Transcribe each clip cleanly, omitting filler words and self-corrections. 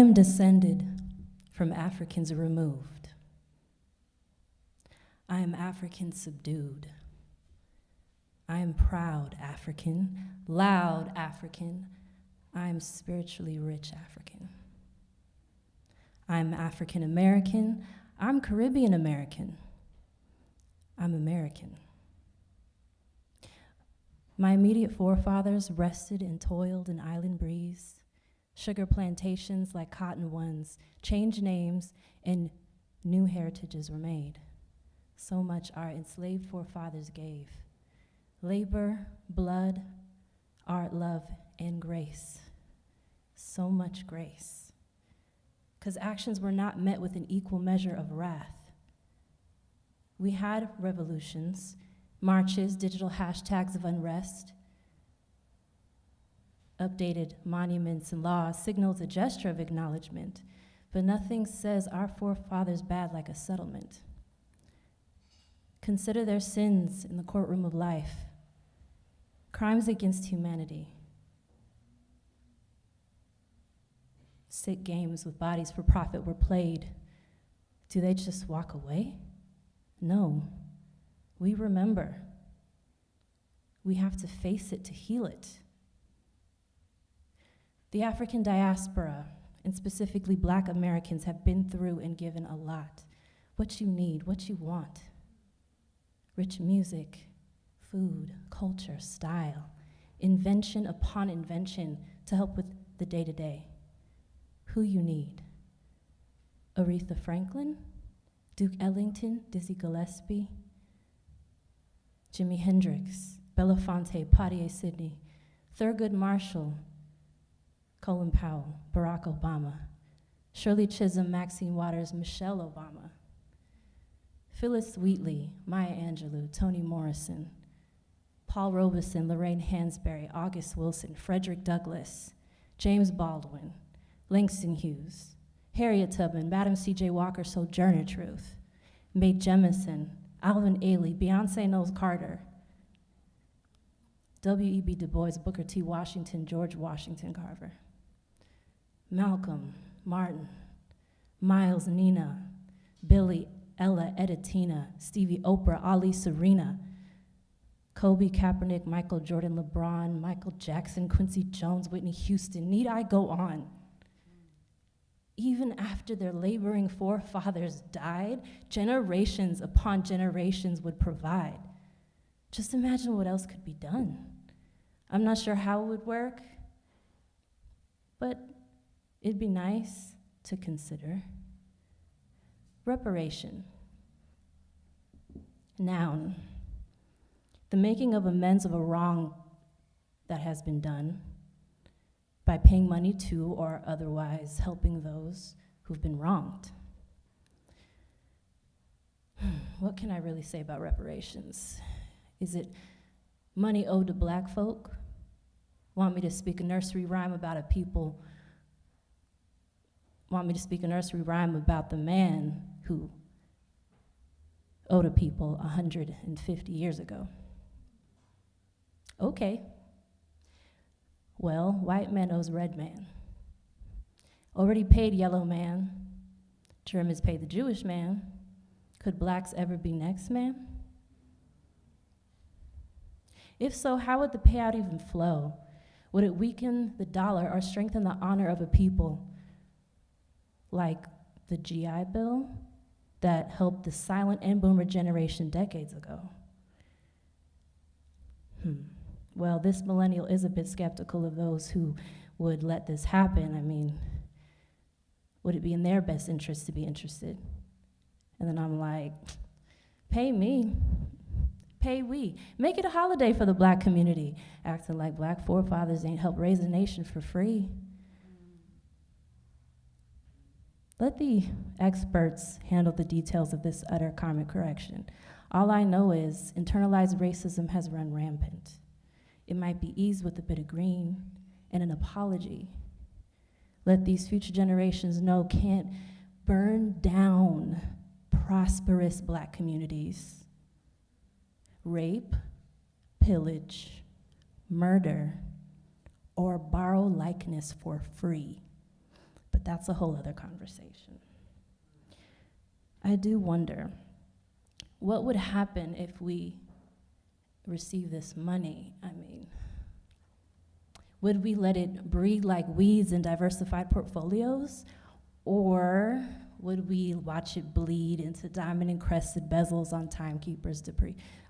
am descended from Africans removed. I am African subdued. I am proud African, loud African. I am spiritually rich African. I am African American. I'm Caribbean American. I'm American. My immediate forefathers rested and toiled in island breeze. Sugar plantations like cotton ones changed names and new heritages were made. So much our enslaved forefathers gave. Labor, blood, art, love, and grace. So much grace. Because actions were not met with an equal measure of wrath. We had revolutions, marches, digital hashtags of unrest, updated monuments and laws, signals a gesture of acknowledgement, but nothing says our forefathers bad like a settlement. Consider their sins in the courtroom of life, crimes against humanity, sick games with bodies for profit were played. Do they just walk away? No. We remember. We have to face it to heal it. The African diaspora, and specifically Black Americans, have been through and given a lot. What you need, what you want. Rich music, food, culture, style, invention upon invention to help with the day-to-day. Who you need. Aretha Franklin, Duke Ellington, Dizzy Gillespie, Jimi Hendrix, Belafonte, Poitier Sidney, Thurgood Marshall, Colin Powell, Barack Obama, Shirley Chisholm, Maxine Waters, Michelle Obama, Phyllis Wheatley, Maya Angelou, Toni Morrison, Paul Robeson, Lorraine Hansberry, August Wilson, Frederick Douglass, James Baldwin, Langston Hughes, Harriet Tubman, Madam C.J. Walker, Sojourner Truth, Mae Jemison, Alvin Ailey, Beyonce Knowles Carter, W.E.B. Du Bois, Booker T. Washington, George Washington Carver, Malcolm, Martin, Miles, Nina, Billy, Ella, Etta, Tina, Stevie, Oprah, Ali, Serena, Kobe, Kaepernick, Michael Jordan, LeBron, Michael Jackson, Quincy Jones, Whitney Houston. Need I go on? Even after their laboring forefathers died, generations upon generations would provide. Just imagine what else could be done. I'm not sure how it would work, but it'd be nice to consider. Reparation. Noun. The making of amends of a wrong that has been done by paying money to or otherwise helping those who've been wronged. What can I really say about reparations? Is it money owed to Black folk? Want me to speak a nursery rhyme about a people? Want me to speak a nursery rhyme about the man who owed a people 150 years ago? Okay. Well, white man owes red man. Already paid yellow man. Germans paid the Jewish man. Could blacks ever be next man? If so, how would the payout even flow? Would it weaken the dollar or strengthen the honor of a people like the GI Bill that helped the silent and boomer generation decades ago? Well, this millennial is a bit skeptical of those who would let this happen. I mean, would it be in their best interest to be interested? And then I'm like, pay me, pay we. Make it a holiday for the Black community, acting like Black forefathers ain't helped raise a nation for free. Let the experts handle the details of this utter karmic correction. All I know is internalized racism has run rampant. It might be eased with a bit of green and an apology. Let these future generations know can't burn down prosperous Black communities. Rape, pillage, murder, or borrow likeness for free. But that's a whole other conversation. I do wonder, what would happen if we receive this money? I mean, would we let it breed like weeds in diversified portfolios? Or would we watch it bleed into diamond encrusted bezels on timekeepers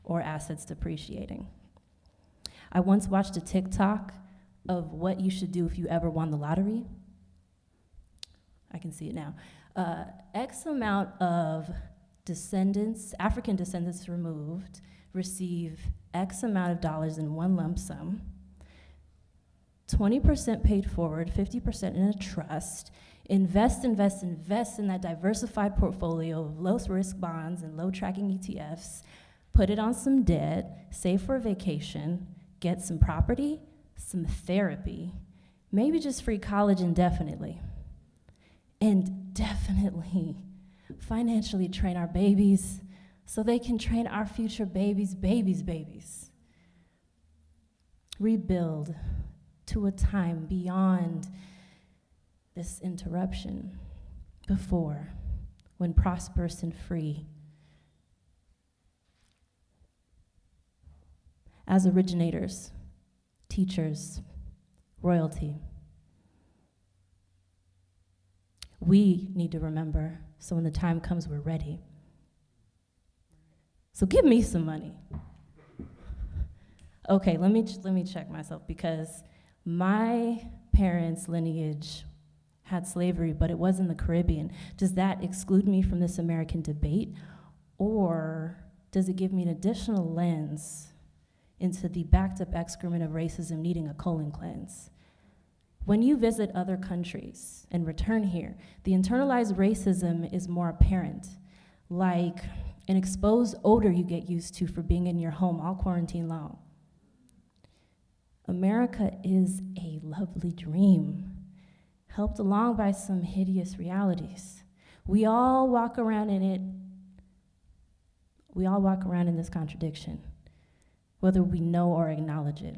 or assets depreciating? I once watched a TikTok of what you should do if you ever won the lottery. I can see it now. X amount of descendants, African descendants removed, receive X amount of dollars in one lump sum, 20% paid forward, 50% in a trust, invest in that diversified portfolio of low-risk bonds and low-tracking ETFs, put it on some debt, save for a vacation, get some property, some therapy, maybe just free college indefinitely, and definitely financially train our babies so they can train our future babies. Rebuild to a time beyond this interruption, before, when prosperous and free. As originators, teachers, royalty, we need to remember, so when the time comes, we're ready. So give me some money. Okay, let me check myself, because my parents' lineage had slavery, but it was in the Caribbean. Does that exclude me from this American debate, or does it give me an additional lens into the backed-up excrement of racism needing a colon cleanse? When you visit other countries and return here, the internalized racism is more apparent, like an exposed odor you get used to for being in your home all quarantine long. America is a lovely dream, helped along by some hideous realities. We all walk around in it. We all walk around in this contradiction, whether we know or acknowledge it.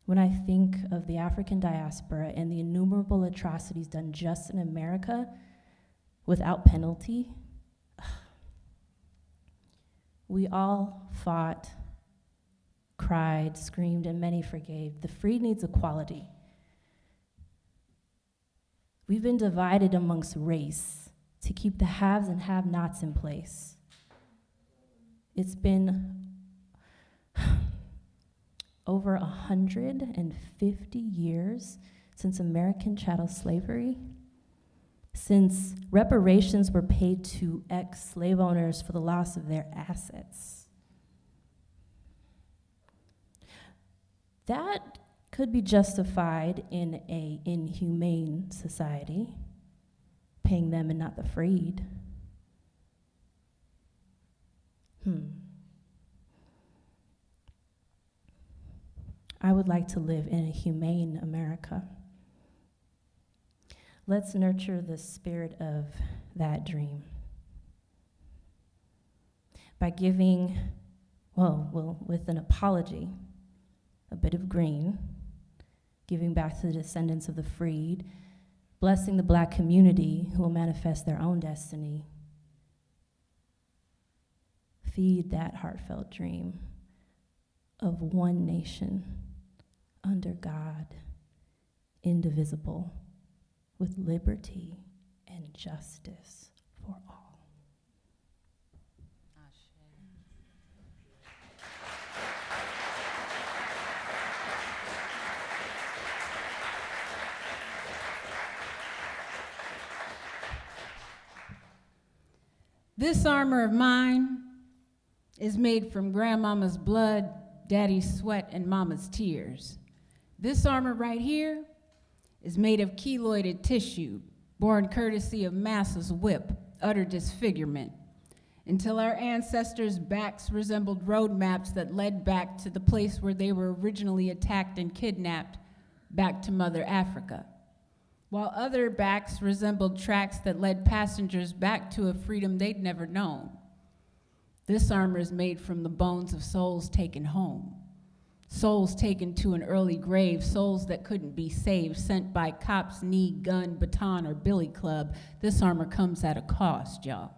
When I think of the African diaspora and the innumerable atrocities done just in America without penalty, we all fought, cried, screamed, and many forgave. The freed needs equality. We've been divided amongst race to keep the haves and have-nots in place. It's been over 150 years since American chattel slavery, since reparations were paid to ex-slave owners for the loss of their assets. That could be justified in an inhumane society, paying them and not the freed. I would like to live in a humane America. Let's nurture the spirit of that dream by giving, with an apology, a bit of green, giving back to the descendants of the freed, blessing the Black community who will manifest their own destiny. Feed that heartfelt dream of one nation under God, indivisible, with liberty and justice for all. This armor of mine is made from grandmama's blood, daddy's sweat, and mama's tears. This armor right here is made of keloided tissue, born courtesy of massa's whip, utter disfigurement, until our ancestors' backs resembled road maps that led back to the place where they were originally attacked and kidnapped, back to Mother Africa, while other backs resembled tracks that led passengers back to a freedom they'd never known. This armor is made from the bones of souls taken home, Souls taken to an early grave, souls that couldn't be saved, sent by cops, knee, gun, baton, or billy club. This armor comes at a cost, y'all.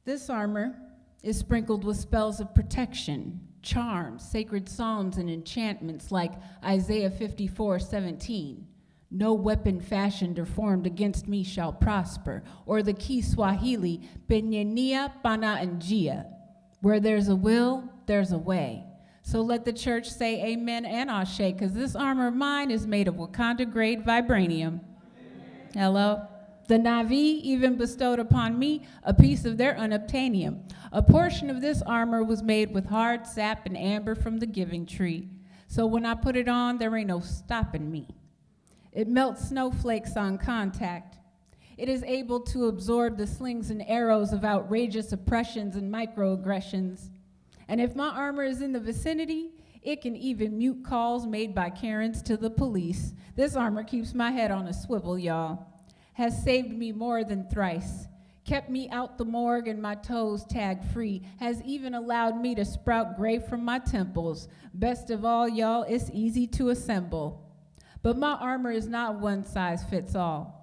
This armor is sprinkled with spells of protection, charms, sacred psalms, and enchantments like Isaiah 54:17. No weapon fashioned or formed against me shall prosper. Or the Kiswahili, Penyenia Pana Njia. Where there's a will, there's a way. So let the church say amen and ashe, because this armor of mine is made of Wakanda-grade vibranium. Amen. Hello? The Navi even bestowed upon me a piece of their unobtainium. A portion of this armor was made with hard sap and amber from the giving tree. So when I put it on, there ain't no stopping me. It melts snowflakes on contact. It is able to absorb the slings and arrows of outrageous oppressions and microaggressions. And if my armor is in the vicinity, it can even mute calls made by Karens to the police. This armor keeps my head on a swivel, y'all. Has saved me more than thrice. Kept me out the morgue and my toes tagged free. Has even allowed me to sprout gray from my temples. Best of all, y'all, it's easy to assemble. But my armor is not one size fits all.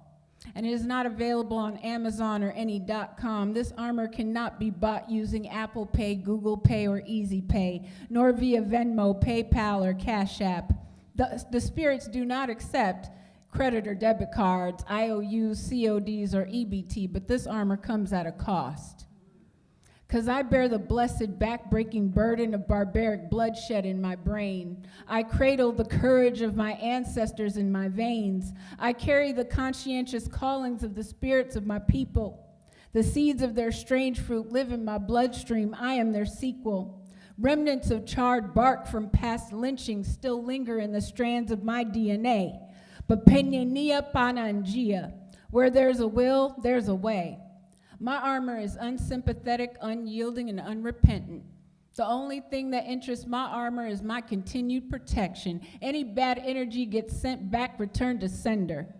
And it is not available on Amazon or any .com. This armor cannot be bought using Apple Pay, Google Pay, or Easy Pay, nor via Venmo, PayPal, or Cash App. The spirits do not accept credit or debit cards, IOUs, CODs, or EBT, but this armor comes at a cost. Because I bear the blessed back-breaking burden of barbaric bloodshed in my brain. I cradle the courage of my ancestors in my veins. I carry the conscientious callings of the spirits of my people. The seeds of their strange fruit live in my bloodstream. I am their sequel. Remnants of charred bark from past lynchings still linger in the strands of my DNA. But Penyenia Panangia, where there's a will, there's a way. My armor is unsympathetic, unyielding, and unrepentant. The only thing that interests my armor is my continued protection. Any bad energy gets sent back, returned to sender.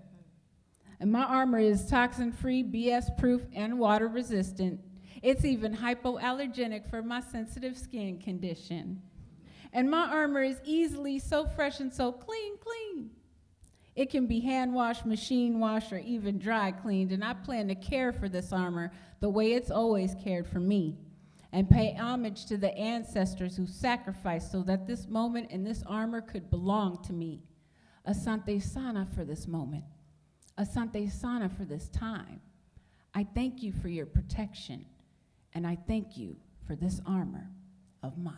And my armor is toxin-free, BS-proof, and water-resistant. It's even hypoallergenic for my sensitive skin condition. And my armor is easily so fresh and so clean. It can be hand-washed, machine-washed, or even dry-cleaned, and I plan to care for this armor the way it's always cared for me, and pay homage to the ancestors who sacrificed so that this moment and this armor could belong to me. Asante Sana for this moment. Asante Sana for this time. I thank you for your protection, and I thank you for this armor of mine.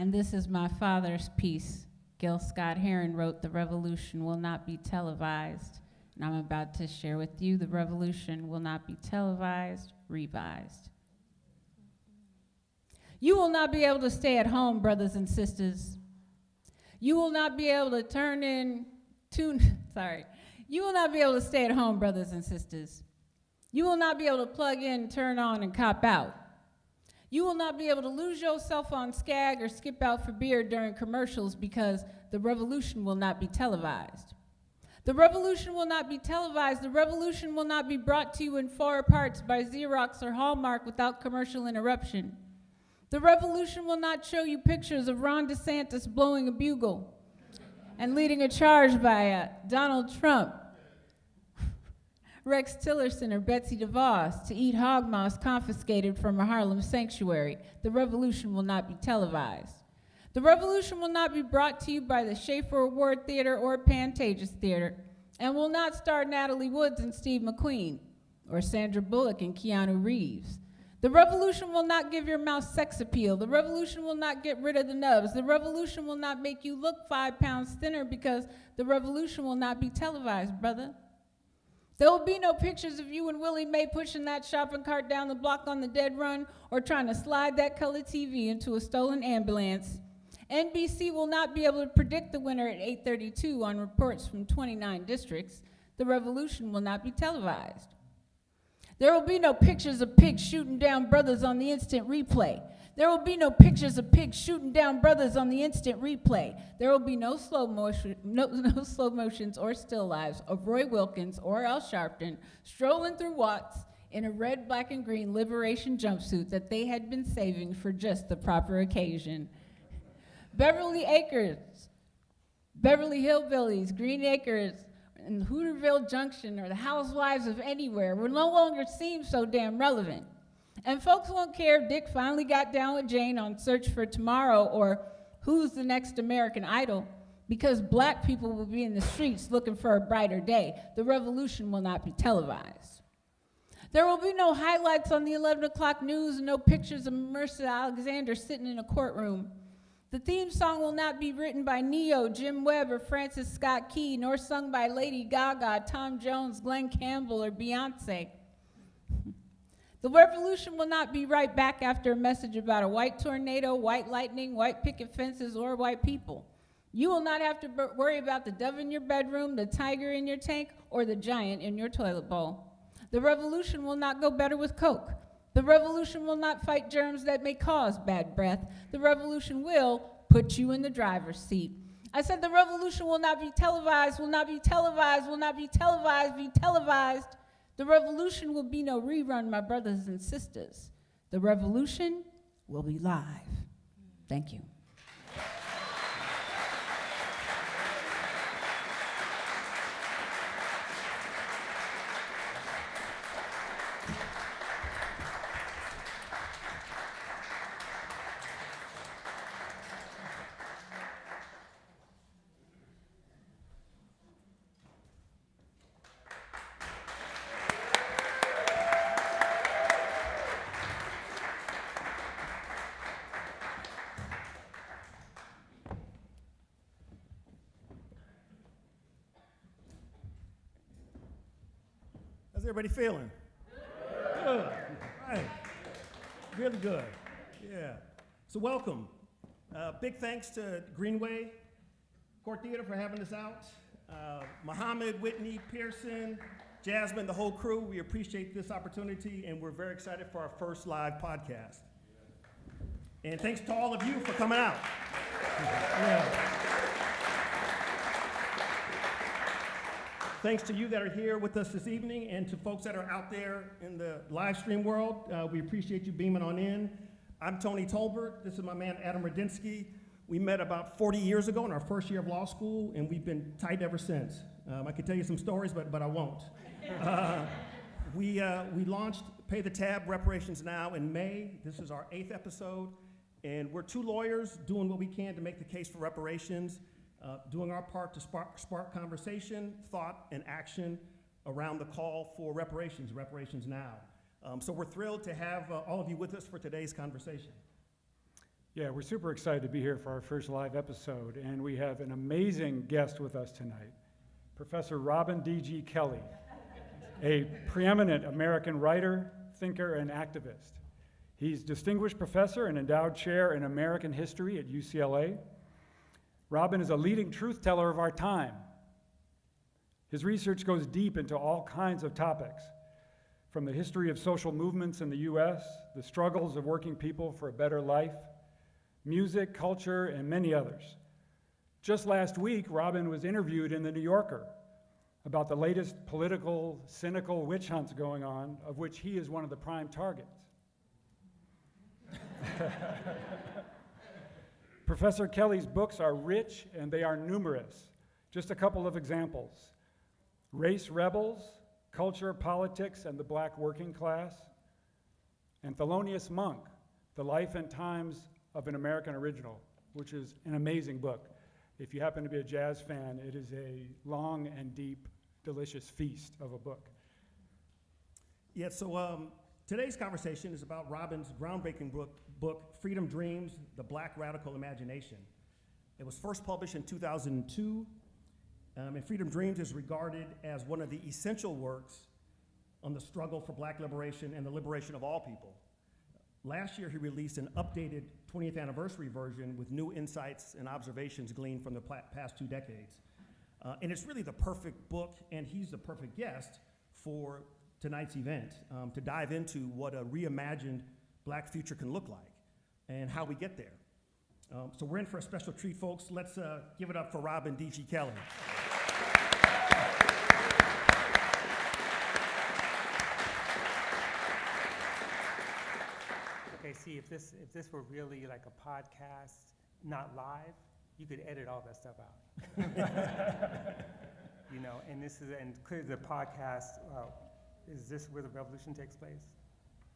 And this is my father's piece. Gail Scott-Heron wrote, "The revolution will not be televised." And I'm about to share with you, the revolution will not be televised, revised. You will not be able to stay at home, brothers and sisters. You will not be able to You will not be able to stay at home, brothers and sisters. You will not be able to plug in, turn on, and cop out. You will not be able to lose yourself on Skag or skip out for beer during commercials because the revolution will not be televised. The revolution will not be televised. The revolution will not be brought to you in 4 parts by Xerox or Hallmark without commercial interruption. The revolution will not show you pictures of Ron DeSantis blowing a bugle and leading a charge by Donald Trump, Rex Tillerson, or Betsy DeVos to eat hog moss confiscated from a Harlem sanctuary. The revolution will not be televised. The revolution will not be brought to you by the Schaefer Award Theater or Pantages Theater, and will not star Natalie Woods and Steve McQueen, or Sandra Bullock and Keanu Reeves. The revolution will not give your mouth sex appeal. The revolution will not get rid of the nubs. The revolution will not make you look 5 pounds thinner because the revolution will not be televised, brother. There will be no pictures of you and Willie Mae pushing that shopping cart down the block on the dead run or trying to slide that color TV into a stolen ambulance. NBC will not be able to predict the winner at 8:32 on reports from 29 districts. The revolution will not be televised. There will be no pictures of pigs shooting down brothers on the instant replay. There will be no pictures of pigs shooting down brothers on the instant replay. There will be no slow motions or still lives of Roy Wilkins or Al Sharpton strolling through Watts in a red, black, and green liberation jumpsuit that they had been saving for just the proper occasion. Beverly Acres, Beverly Hillbillies, Green Acres, and Hooterville Junction, or the Housewives of Anywhere will no longer seem so damn relevant. And folks won't care if Dick finally got down with Jane on Search for Tomorrow or Who's the Next American Idol, because black people will be in the streets looking for a brighter day. The revolution will not be televised. There will be no highlights on the 11 o'clock news and no pictures of Mercer Alexander sitting in a courtroom. The theme song will not be written by Neo, Jim Webb, or Francis Scott Key, nor sung by Lady Gaga, Tom Jones, Glenn Campbell, or Beyonce. The revolution will not be right back after a message about a white tornado, white lightning, white picket fences, or white people. You will not have to worry about the dove in your bedroom, the tiger in your tank, or the giant in your toilet bowl. The revolution will not go better with Coke. The revolution will not fight germs that may cause bad breath. The revolution will put you in the driver's seat. I said the revolution will not be televised, will not be televised, will not be televised, be televised. The revolution will be no rerun, my brothers and sisters. The revolution will be live. Thank you. How's everybody feeling? Good. Right. Really good. Yeah. So welcome. Big thanks to Greenway Court Theater for having us out. Mohammed, Whitney, Pearson, Jasmine, the whole crew, we appreciate this opportunity, and we're very excited for our first live podcast. And thanks to all of you for coming out. Yeah. Thanks to you that are here with us this evening, and to folks that are out there in the live stream world. We appreciate you beaming on in. I'm Tony Tolbert. This is my man, Adam Radinsky. We met about 40 years ago in our first year of law school, and we've been tight ever since. I could tell you some stories, but I won't. We launched Pay the Tab, Reparations Now in May. This is our 8th episode, and we're two lawyers doing what we can to make the case for reparations, doing our part to spark conversation, thought, and action around the call for reparations now. So we're thrilled to have all of you with us for today's conversation. Yeah, we're super excited to be here for our first live episode, and we have an amazing guest with us tonight, Professor Robin D.G. Kelley, a preeminent American writer, thinker, and activist. He's distinguished professor and endowed chair in American history at UCLA. Robin is a leading truth teller of our time. His research goes deep into all kinds of topics, from the history of social movements in the US, the struggles of working people for a better life, music, culture, and many others. Just last week, Robin was interviewed in The New Yorker about the latest political, cynical witch hunts going on, of which he is one of the prime targets. Professor Kelley's books are rich and they are numerous. Just a couple of examples: Race Rebels, Culture, Politics, and the Black Working Class, and Thelonious Monk, The Life and Times of an American Original, which is an amazing book. If you happen to be a jazz fan, it is a long and deep, delicious feast of a book. Yeah, so today's conversation is about Robin's groundbreaking book, Freedom Dreams, The Black Radical Imagination. It was first published in 2002, and Freedom Dreams is regarded as one of the essential works on the struggle for black liberation and the liberation of all people. Last year, he released an updated 20th anniversary version with new insights and observations gleaned from the past 2 decades. And it's really the perfect book, and he's the perfect guest for tonight's event, to dive into what a reimagined black future can look like. and how we get there. So we're in for a special treat, folks. Let's give it up for Rob and D.G. Kelley. Okay, see, if this were really like a podcast, not live, you could edit all that stuff out. You know, and clearly the podcast, is this where the revolution takes place?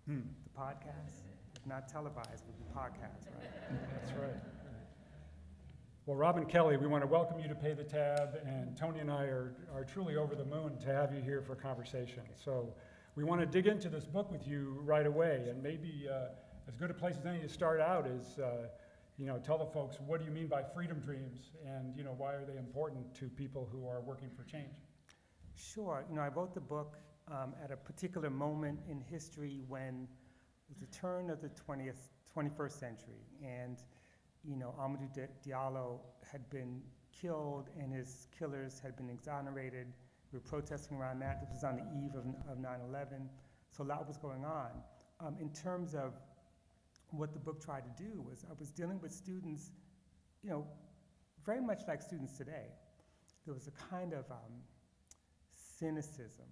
The podcast? If not televised, it would be podcast, right? That's right. Well, Rob and Kelley, we want to welcome you to Pay the Tab, and Tony and I are truly over the moon to have you here for conversation. So we want to dig into this book with you right away, and maybe as good a place as any to start out is, tell the folks, what do you mean by freedom dreams, and why are they important to people who are working for change? Sure. I wrote the book at a particular moment in history when it was the turn of the 21st century, and Amadou Diallo had been killed and his killers had been exonerated. We were protesting around that. This was on the eve of 9/11, so a lot was going on. In terms of what the book tried to do was I was dealing with students, very much like students today. There was a kind of cynicism,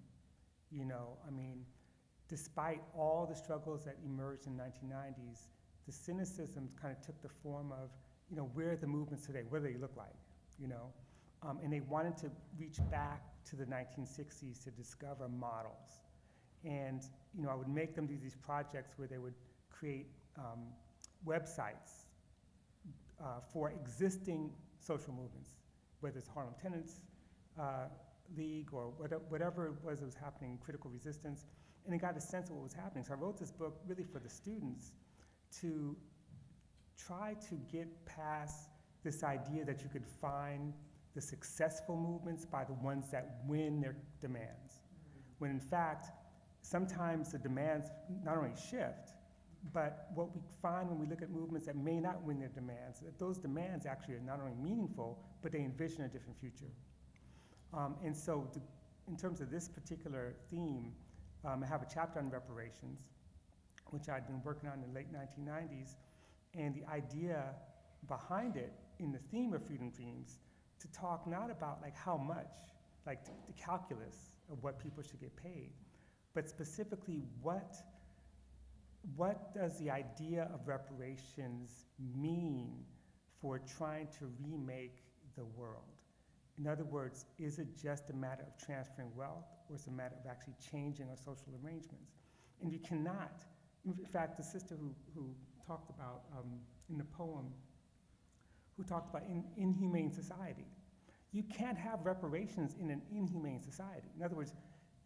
despite all the struggles that emerged in the 1990s, the cynicism kind of took the form of, where are the movements today? What do they look like? And they wanted to reach back to the 1960s to discover models. And, I would make them do these projects where they would create websites for existing social movements, whether it's Harlem Tenants League or whatever it was that was happening, critical resistance, and they got a sense of what was happening. So I wrote this book really for the students to try to get past this idea that you could find the successful movements by the ones that win their demands. When in fact, sometimes the demands not only shift, but what we find when we look at movements that may not win their demands, that those demands actually are not only meaningful, but they envision a different future. And so in terms of this particular theme, I have a chapter on reparations, which I'd been working on in the late 1990s, and the idea behind it in the theme of freedom dreams to talk not about like how much, like the calculus of what people should get paid, but specifically what does the idea of reparations mean for trying to remake the world? In other words, is it just a matter of transferring wealth, or is it a matter of actually changing our social arrangements? And you cannot, in fact, the sister who talked about in the poem, who talked about inhumane society. You can't have reparations in an inhumane society. In other words,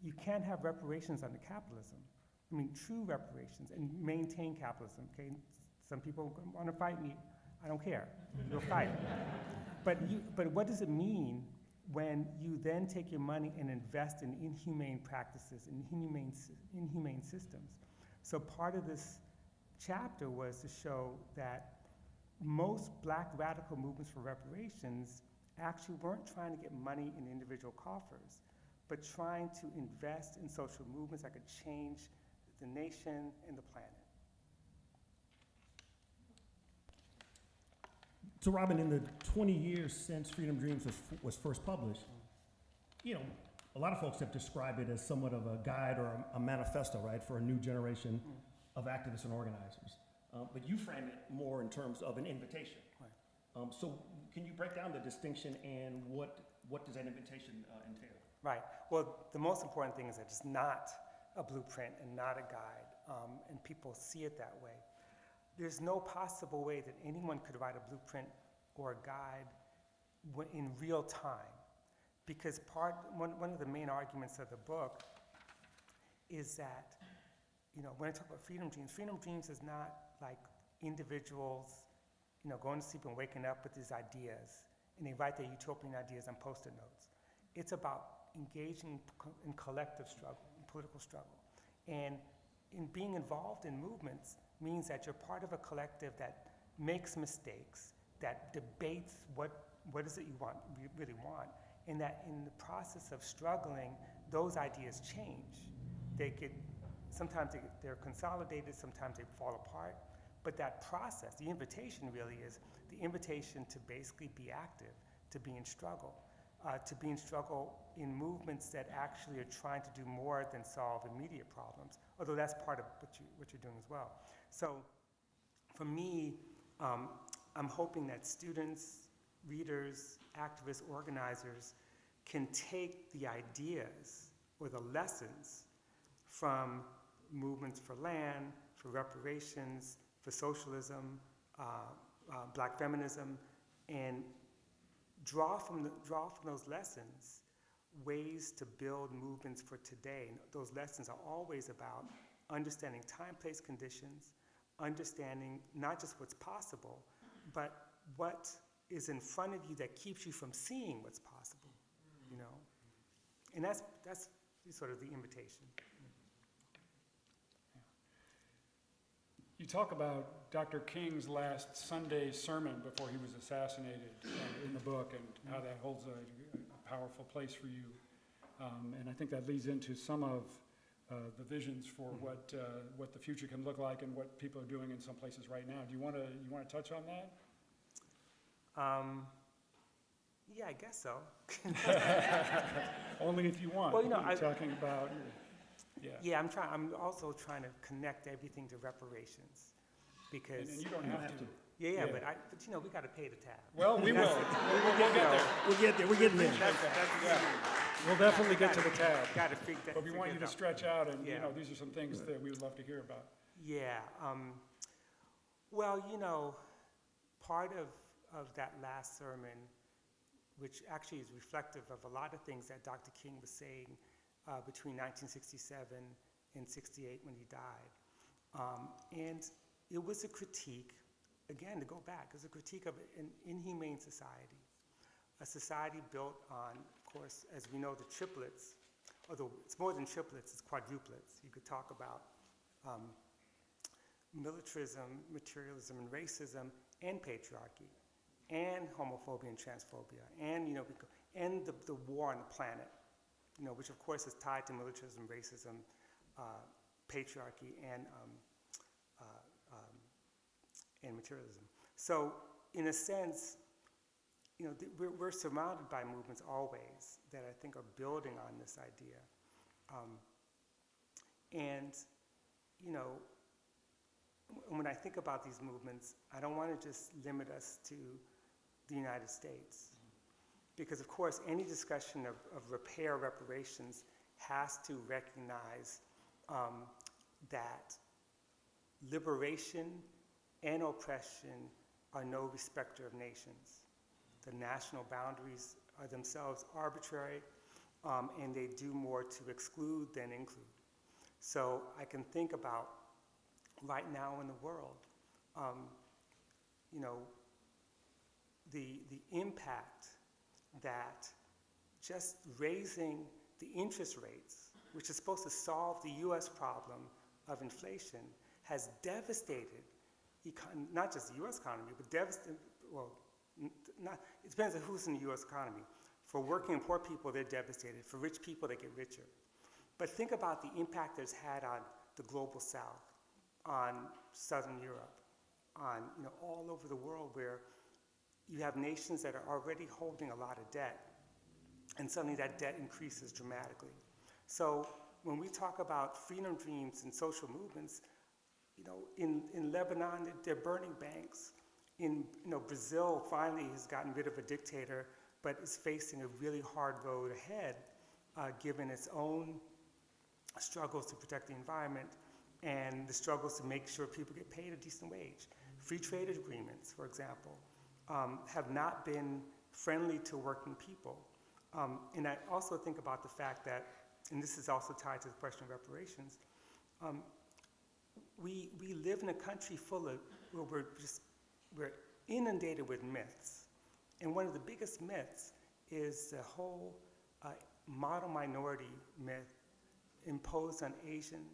you can't have reparations under capitalism. True reparations, and maintain capitalism, okay? Some people want to fight me. I don't care. You'll fight. But what does it mean when you then take your money and invest in inhumane practices, in inhumane systems? So part of this chapter was to show that most Black radical movements for reparations actually weren't trying to get money in individual coffers, but trying to invest in social movements that could change the nation and the planet. So Robin, in the 20 years since Freedom Dreams was first published, a lot of folks have described it as somewhat of a guide or a manifesto, right, for a new generation of activists and organizers. But you frame it more in terms of an invitation. Right. So can you break down the distinction and what does that invitation entail? Right. Well, the most important thing is that it's not a blueprint and not a guide, and people see it that way. There's no possible way that anyone could write a blueprint or a guide in real time, because one of the main arguments of the book is that, when I talk about freedom dreams is not like individuals, going to sleep and waking up with these ideas, and they write their utopian ideas on Post-it notes. It's about engaging in collective struggle, in political struggle. And in being involved in movements means that you're part of a collective that makes mistakes, that debates what is it you really want, and that in the process of struggling, those ideas change. Sometimes they're consolidated, sometimes they fall apart, But that process, the invitation really is the invitation to basically be active, to be in struggle in movements that actually are trying to do more than solve immediate problems, although that's part of what you're doing as well. So for me, I'm hoping that students, readers, activists, organizers can take the ideas or the lessons from movements for land, for reparations, for socialism, black feminism, and draw from those lessons ways to build movements for today. And those lessons are always about understanding time, place, conditions, understanding not just what's possible, but what is in front of you that keeps you from seeing what's possible, you know? And that's sort of the invitation. You talk about Dr. King's last Sunday sermon before he was assassinated in the book, and how that holds a powerful place for you. And I think that leads into some of the visions for what the future can look like and what people are doing in some places right now. Do you want to touch on that? Yeah, I guess so. Only if you want. Well, you know, I'm talking about. Yeah, I'm also trying to connect everything to reparations, because and you don't have to. Yeah, but you know, we got to pay the tab. Well, we will. We'll get there. We'll get there. We're getting there. We'll definitely get to the tab. Got to figure that. But we want you to stretch out, and Yeah. you know, these are some things that we would love to hear about. Yeah. Well, you know, part of that last sermon, which actually is reflective of a lot of things that Dr. King was saying between 1967 and 68 when he died. And it was a critique, again, to go back, it was a critique of an inhumane society, a society built on, of course, as we know, the triplets, although it's more than triplets, it's quadruplets. You could talk about militarism, materialism, and racism, and patriarchy, and homophobia and transphobia, and, you know, and the war on the planet, you know, which of course is tied to militarism, racism, patriarchy, and materialism. So, in a sense, you know, we're surrounded by movements always that I think are building on this idea. And, you know, when I think about these movements, I don't want to just limit us to the United States. Because, of course, any discussion of reparations has to recognize that liberation and oppression are no respecter of nations. The national boundaries are themselves arbitrary, and they do more to exclude than include. So I can think about right now in the world, you know, the impact that just raising the interest rates, which is supposed to solve the US problem of inflation, has devastated not just the US economy, but devastated, well, it depends on who's in the US economy. For working and poor people, they're devastated. For rich people, they get richer. But think about the impact it's had on the global South, on Southern Europe, on, you know, all over the world, where you have nations that are already holding a lot of debt, and suddenly that debt increases dramatically. So when we talk about freedom dreams and social movements, you know, in Lebanon, they're burning banks. In, you know, Brazil finally has gotten rid of a dictator, but is facing a really hard road ahead, given its own struggles to protect the environment and the struggles to make sure people get paid a decent wage. Free trade agreements, for example, have not been friendly to working people. And I also think about the fact that, and this is also tied to the question of reparations, we live in a country full of, where we're inundated with myths. And one of the biggest myths is the whole model minority myth imposed on Asian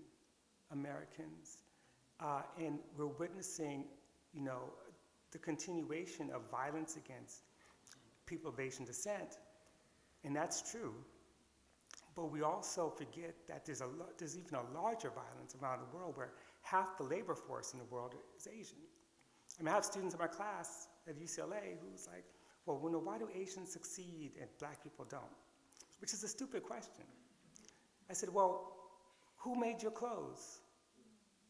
Americans. And we're witnessing, you know, the continuation of violence against people of Asian descent. And that's true. But we also forget that there's even a larger violence around the world, where half the labor force in the world is Asian. I mean, I have students in my class at UCLA who's like, well, why do Asians succeed and black people don't? Which is a stupid question. I said, well, who made your clothes?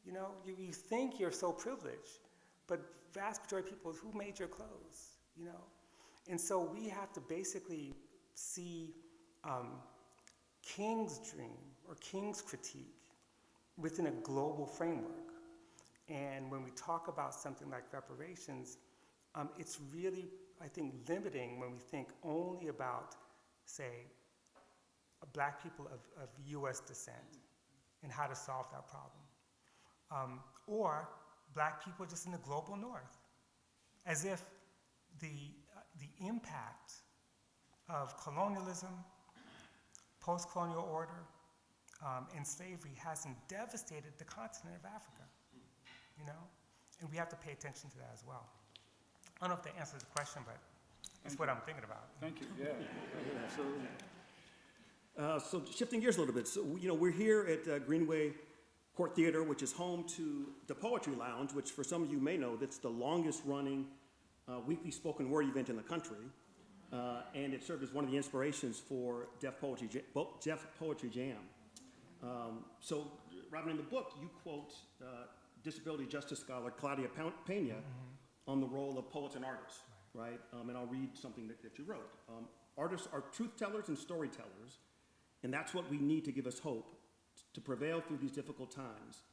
You know, you think you're so privileged, but vast majority of people, who made your clothes? You know? And so we have to basically see King's dream or King's critique within a global framework. And when we talk about something like reparations, it's really, I think, limiting when we think only about, say, black people of US descent and how to solve that problem. Or black people just in the global north, as if the impact of colonialism, post-colonial order, and slavery hasn't devastated the continent of Africa, you know? And we have to pay attention to that as well. I don't know if that answers the question, but that's what I'm thinking about. Thank you. Yeah, absolutely. So shifting gears a little bit, so we're here at Greenway Court Theater, which is home to the Poetry Lounge, which for some of you may know, that's the longest running weekly spoken word event in the country. And it served as one of the inspirations for Deaf Poetry Jam. So, Robin, in the book, you quote disability justice scholar Claudia Payne on the role of poets and artists, right? And I'll read something that you wrote. Artists are truth tellers and storytellers, and that's what we need to give us hope to prevail through these difficult times.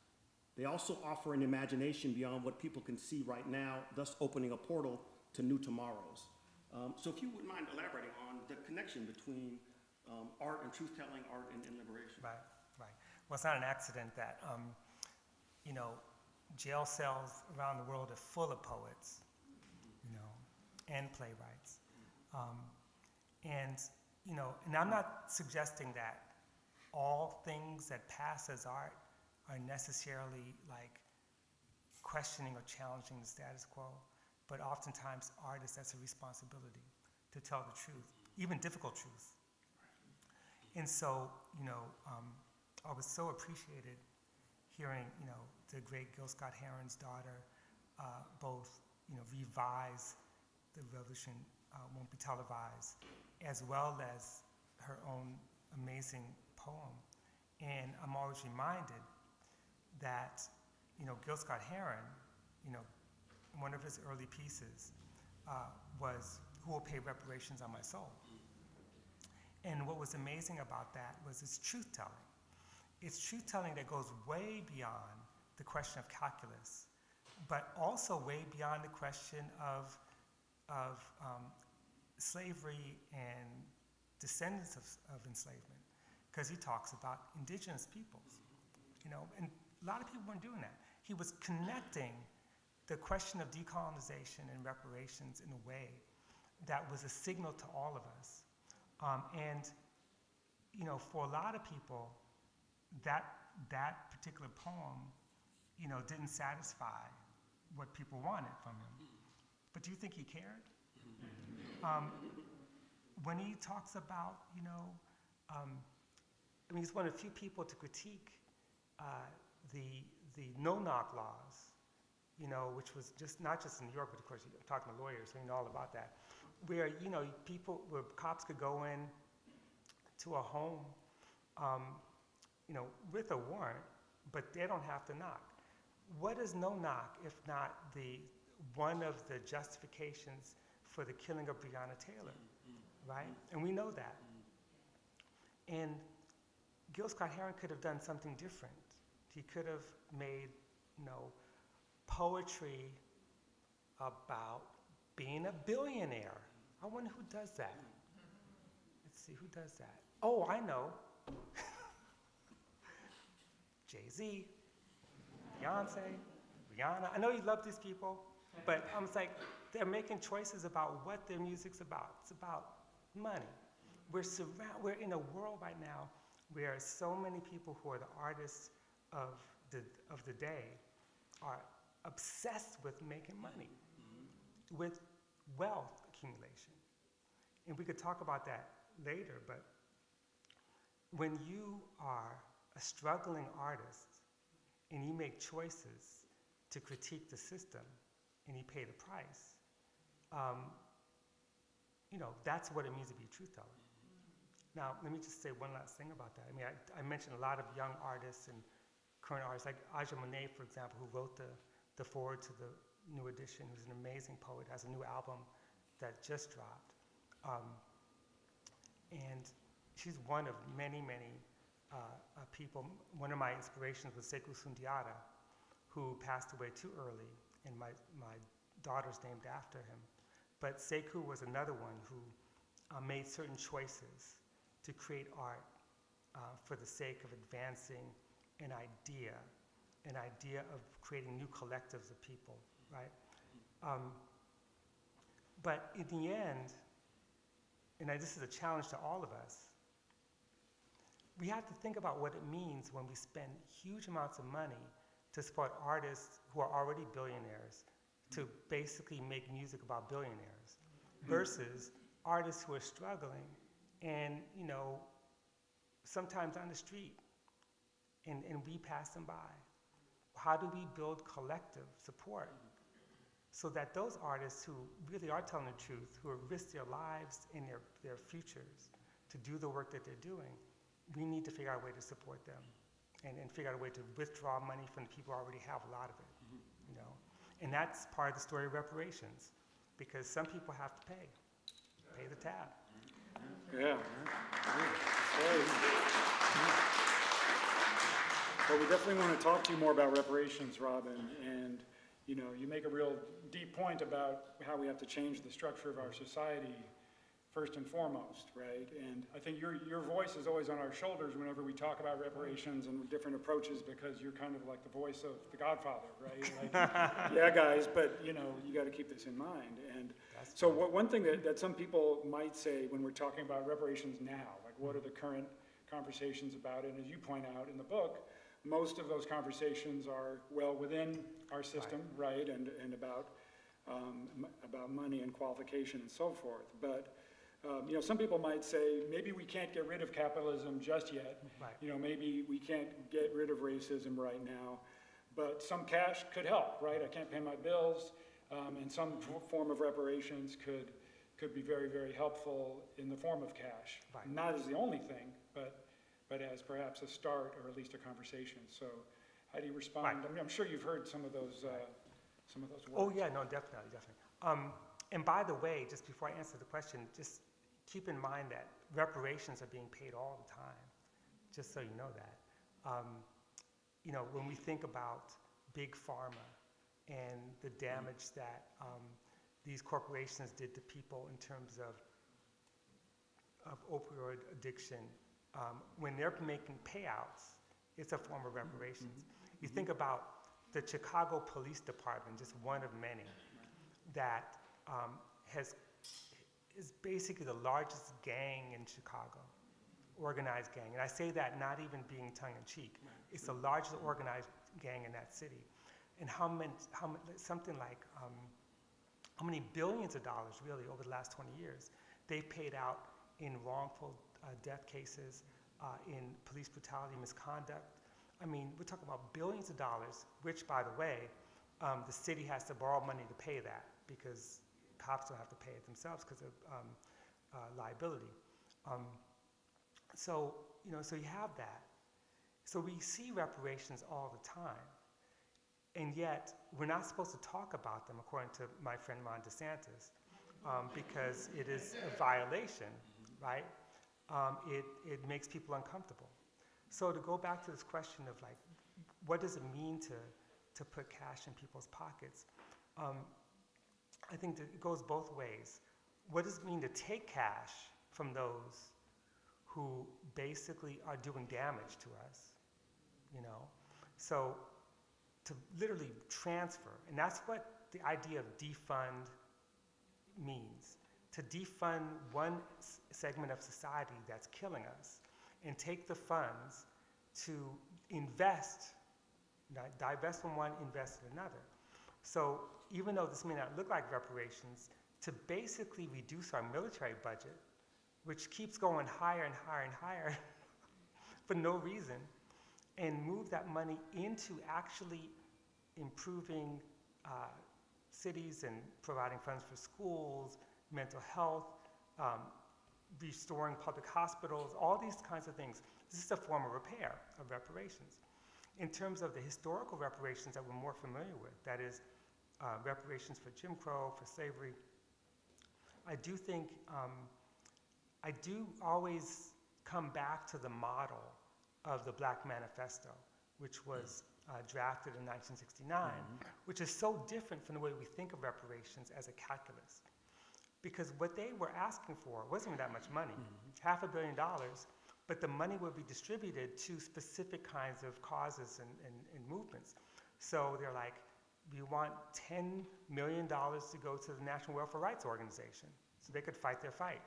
They also offer an imagination beyond what people can see right now, thus opening a portal to new tomorrows. So if you wouldn't mind elaborating on the connection between art and truth-telling, art and liberation. Right. Well, it's not an accident that, jail cells around the world are full of poets, and playwrights. And I'm not suggesting that all things that pass as art are necessarily like questioning or challenging the status quo, but oftentimes artists, that's a responsibility to tell the truth, even difficult truth. And so, I was so appreciated hearing, the great Gil Scott-Heron's daughter both, revise The Revolution Won't Be Televised, as well as her own amazing poem. And I'm always reminded that, Gil Scott-Heron, one of his early pieces was Who Will Pay Reparations on My Soul? And what was amazing about that was its truth-telling. It's truth-telling that goes way beyond the question of calculus, but also way beyond the question of slavery and descendants of enslavement, because he talks about indigenous peoples, and a lot of people weren't doing that. He was connecting the question of decolonization and reparations in a way that was a signal to all of us. For a lot of people, that particular poem, didn't satisfy what people wanted from him. But do you think he cared? When he talks about, he's one of the few people to critique the no-knock laws, which was not just in New York, but of course you're talking to lawyers, so you know all about that, where, where cops could go in to a home, with a warrant, but they don't have to knock. What is no knock if not one of the justifications for the killing of Breonna Taylor, right? And we know that. And Gil Scott-Heron could have done something different. He could have made, poetry about being a billionaire. I wonder who does that. Let's see, who does that? Oh, I know. Jay-Z, Beyonce, Rihanna. I know you love these people, but I'm like, they're making choices about what their music's about. It's about money. We're in a world right now where so many people who are the artists of the day are obsessed with making money, with wealth accumulation. And we could talk about that later, but when you are a struggling artist and you make choices to critique the system, and you pay the price, that's what it means to be a truth teller. Now, let me just say one last thing about that. I mean, I mentioned a lot of young artists and current artists, like Monet, for example, who wrote the foreword to the new edition, who's an amazing poet, has a new album that just dropped. And she's one of many, many people. One of my inspirations was Sekou Sundiata, who passed away too early, and my daughter's named after him. But Sekou was another one who made certain choices to create art for the sake of advancing an idea of creating new collectives of people, right? But in the end, and this is a challenge to all of us, we have to think about what it means when we spend huge amounts of money to support artists who are already billionaires to basically make music about billionaires versus artists who are struggling and, sometimes on the street and we pass them by. How do we build collective support so that those artists who really are telling the truth, who have risked their lives and their futures to do the work that they're doing, we need to figure out a way to support them and figure out a way to withdraw money from the people who already have a lot of it, And that's part of the story of reparations, because some people have to pay the tab. Yeah. Well, we definitely want to talk to you more about reparations, Robin, and you make a real deep point about how we have to change the structure of our society first and foremost, right? And I think your voice is always on our shoulders whenever we talk about reparations and different approaches, because you're kind of like the voice of the Godfather, right? Like, yeah, guys, but you got to keep this in mind. And so one thing that some people might say when we're talking about reparations now, like what are the current conversations about it? And as you point out in the book, most of those conversations are well within our system, right? And about money and qualification and so forth. But some people might say, maybe we can't get rid of capitalism just yet. Right. Maybe we can't get rid of racism right now, but some cash could help, right? I can't pay my bills, and some form of reparations could be very, very helpful in the form of cash. Right. Not as the only thing, but as perhaps a start or at least a conversation. So how do you respond? Right. I mean, I'm sure you've heard some of those words. Oh yeah, no, definitely. And by the way, just before I answer the question, just keep in mind that reparations are being paid all the time, just so you know that. When we think about big pharma and the damage that these corporations did to people in terms of opioid addiction, when they're making payouts, it's a form of reparations. You think about the Chicago Police Department, just one of many, that is basically the largest gang in Chicago, organized gang. And I say that not even being tongue-in-cheek. It's the largest organized gang in that city. And how many billions of dollars, really, over the last 20 years, they paid out in wrongful death cases, in police brutality, misconduct. I mean, we're talking about billions of dollars, which, by the way, the city has to borrow money to pay that, because cops don't have to pay it themselves because of liability. So you have that. So we see reparations all the time, and yet we're not supposed to talk about them, according to my friend Ron DeSantis, because it is a violation, right? It makes people uncomfortable. So to go back to this question of like, what does it mean to put cash in people's pockets? I think that it goes both ways. What does it mean to take cash from those who basically are doing damage to us, So to literally transfer, and that's what the idea of defund means, to defund one segment of society that's killing us and take the funds to invest, divest from one, invest in another. So even though this may not look like reparations, to basically reduce our military budget, which keeps going higher and higher and higher for no reason, and move that money into actually improving cities and providing funds for schools, mental health, restoring public hospitals, all these kinds of things. This is a form of repair, of reparations. In terms of the historical reparations that we're more familiar with, that is reparations for Jim Crow, for slavery, I do think, I do always come back to the model of the Black Manifesto, which was drafted in 1969, which is so different from the way we think of reparations as a calculus. Because what they were asking for wasn't even that much money, $500 million, but the money would be distributed to specific kinds of causes and movements. So they're like, we want $10 million to go to the National Welfare Rights Organization so they could fight their fight.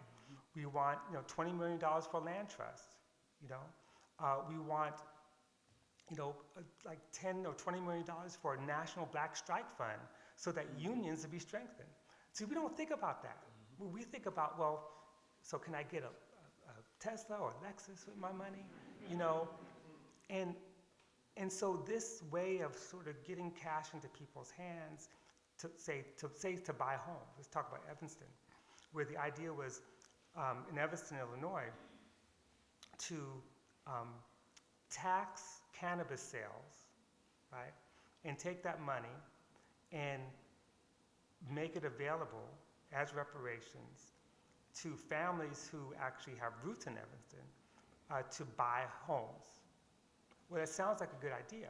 We want $20 million for land trust. We want like $10 or $20 million for a national black strike fund so that unions would be strengthened. See, we don't think about that. We think about, well, so can I get a Tesla or a Lexus with my money? And so this way of sort of getting cash into people's hands to buy homes. Let's talk about Evanston, where the idea was in Evanston, Illinois, to tax cannabis sales, right, and take that money and make it available as reparations to families who actually have roots in Evanston to buy homes. Well, that sounds like a good idea.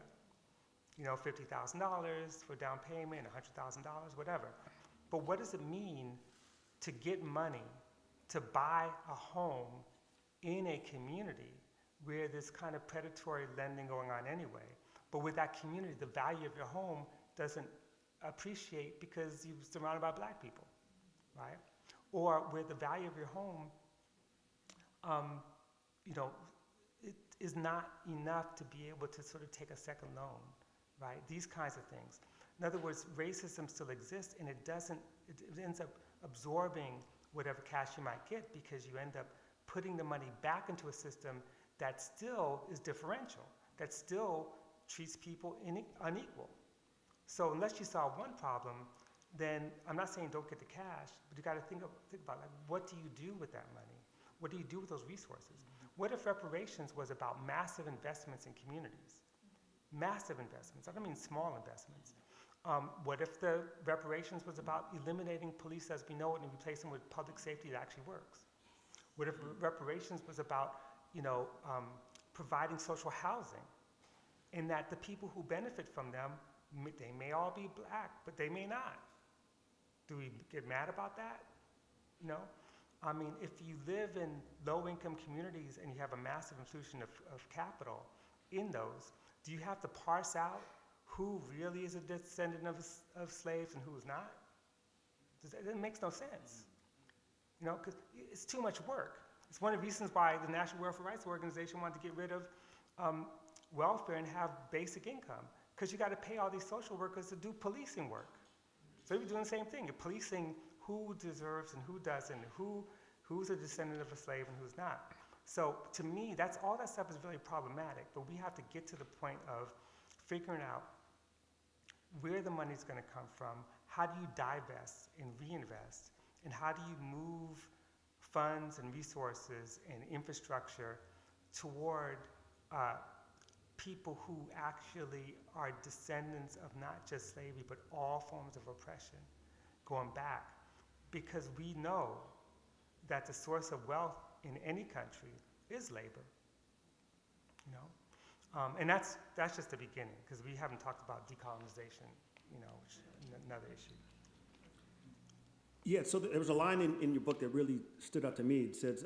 $50,000 for down payment, $100,000, whatever. But what does it mean to get money to buy a home in a community where there's kind of predatory lending going on anyway? But with that community, the value of your home doesn't appreciate because you're surrounded by black people, right? Or where the value of your home, it is not enough to be able to sort of take a second loan, right? These kinds of things. In other words, racism still exists, and it ends up absorbing whatever cash you might get because you end up putting the money back into a system that still is differential, that still treats people unequal. So unless you solve one problem, then I'm not saying don't get the cash, but you got to think about like, what do you do with that money? What do you do with those resources? What if reparations was about massive investments in communities? Massive investments. I don't mean small investments. What if the reparations was about eliminating police as we know it and replacing with public safety that actually works? What if reparations was about providing social housing, and that the people who benefit from them, they may all be black, but they may not. Do we get mad about that? No. I mean, if you live in low-income communities and you have a massive infusion of capital in those, do you have to parse out who really is a descendant of slaves and who's not? It makes no sense. Because it's too much work. It's one of the reasons why the National Welfare Rights Organization wanted to get rid of welfare and have basic income, because you got to pay all these social workers to do policing work. So you're doing the same thing. You're policing who deserves and who doesn't, who's a descendant of a slave and who's not. So to me, all that stuff is really problematic, but we have to get to the point of figuring out where the money's going to come from, how do you divest and reinvest, and how do you move funds and resources and infrastructure toward people who actually are descendants of not just slavery, but all forms of oppression going back. Because we know that the source of wealth in any country is labor, and that's just the beginning, because we haven't talked about decolonization, which is another issue. Yeah, so there was a line in your book that really stood out to me. It says,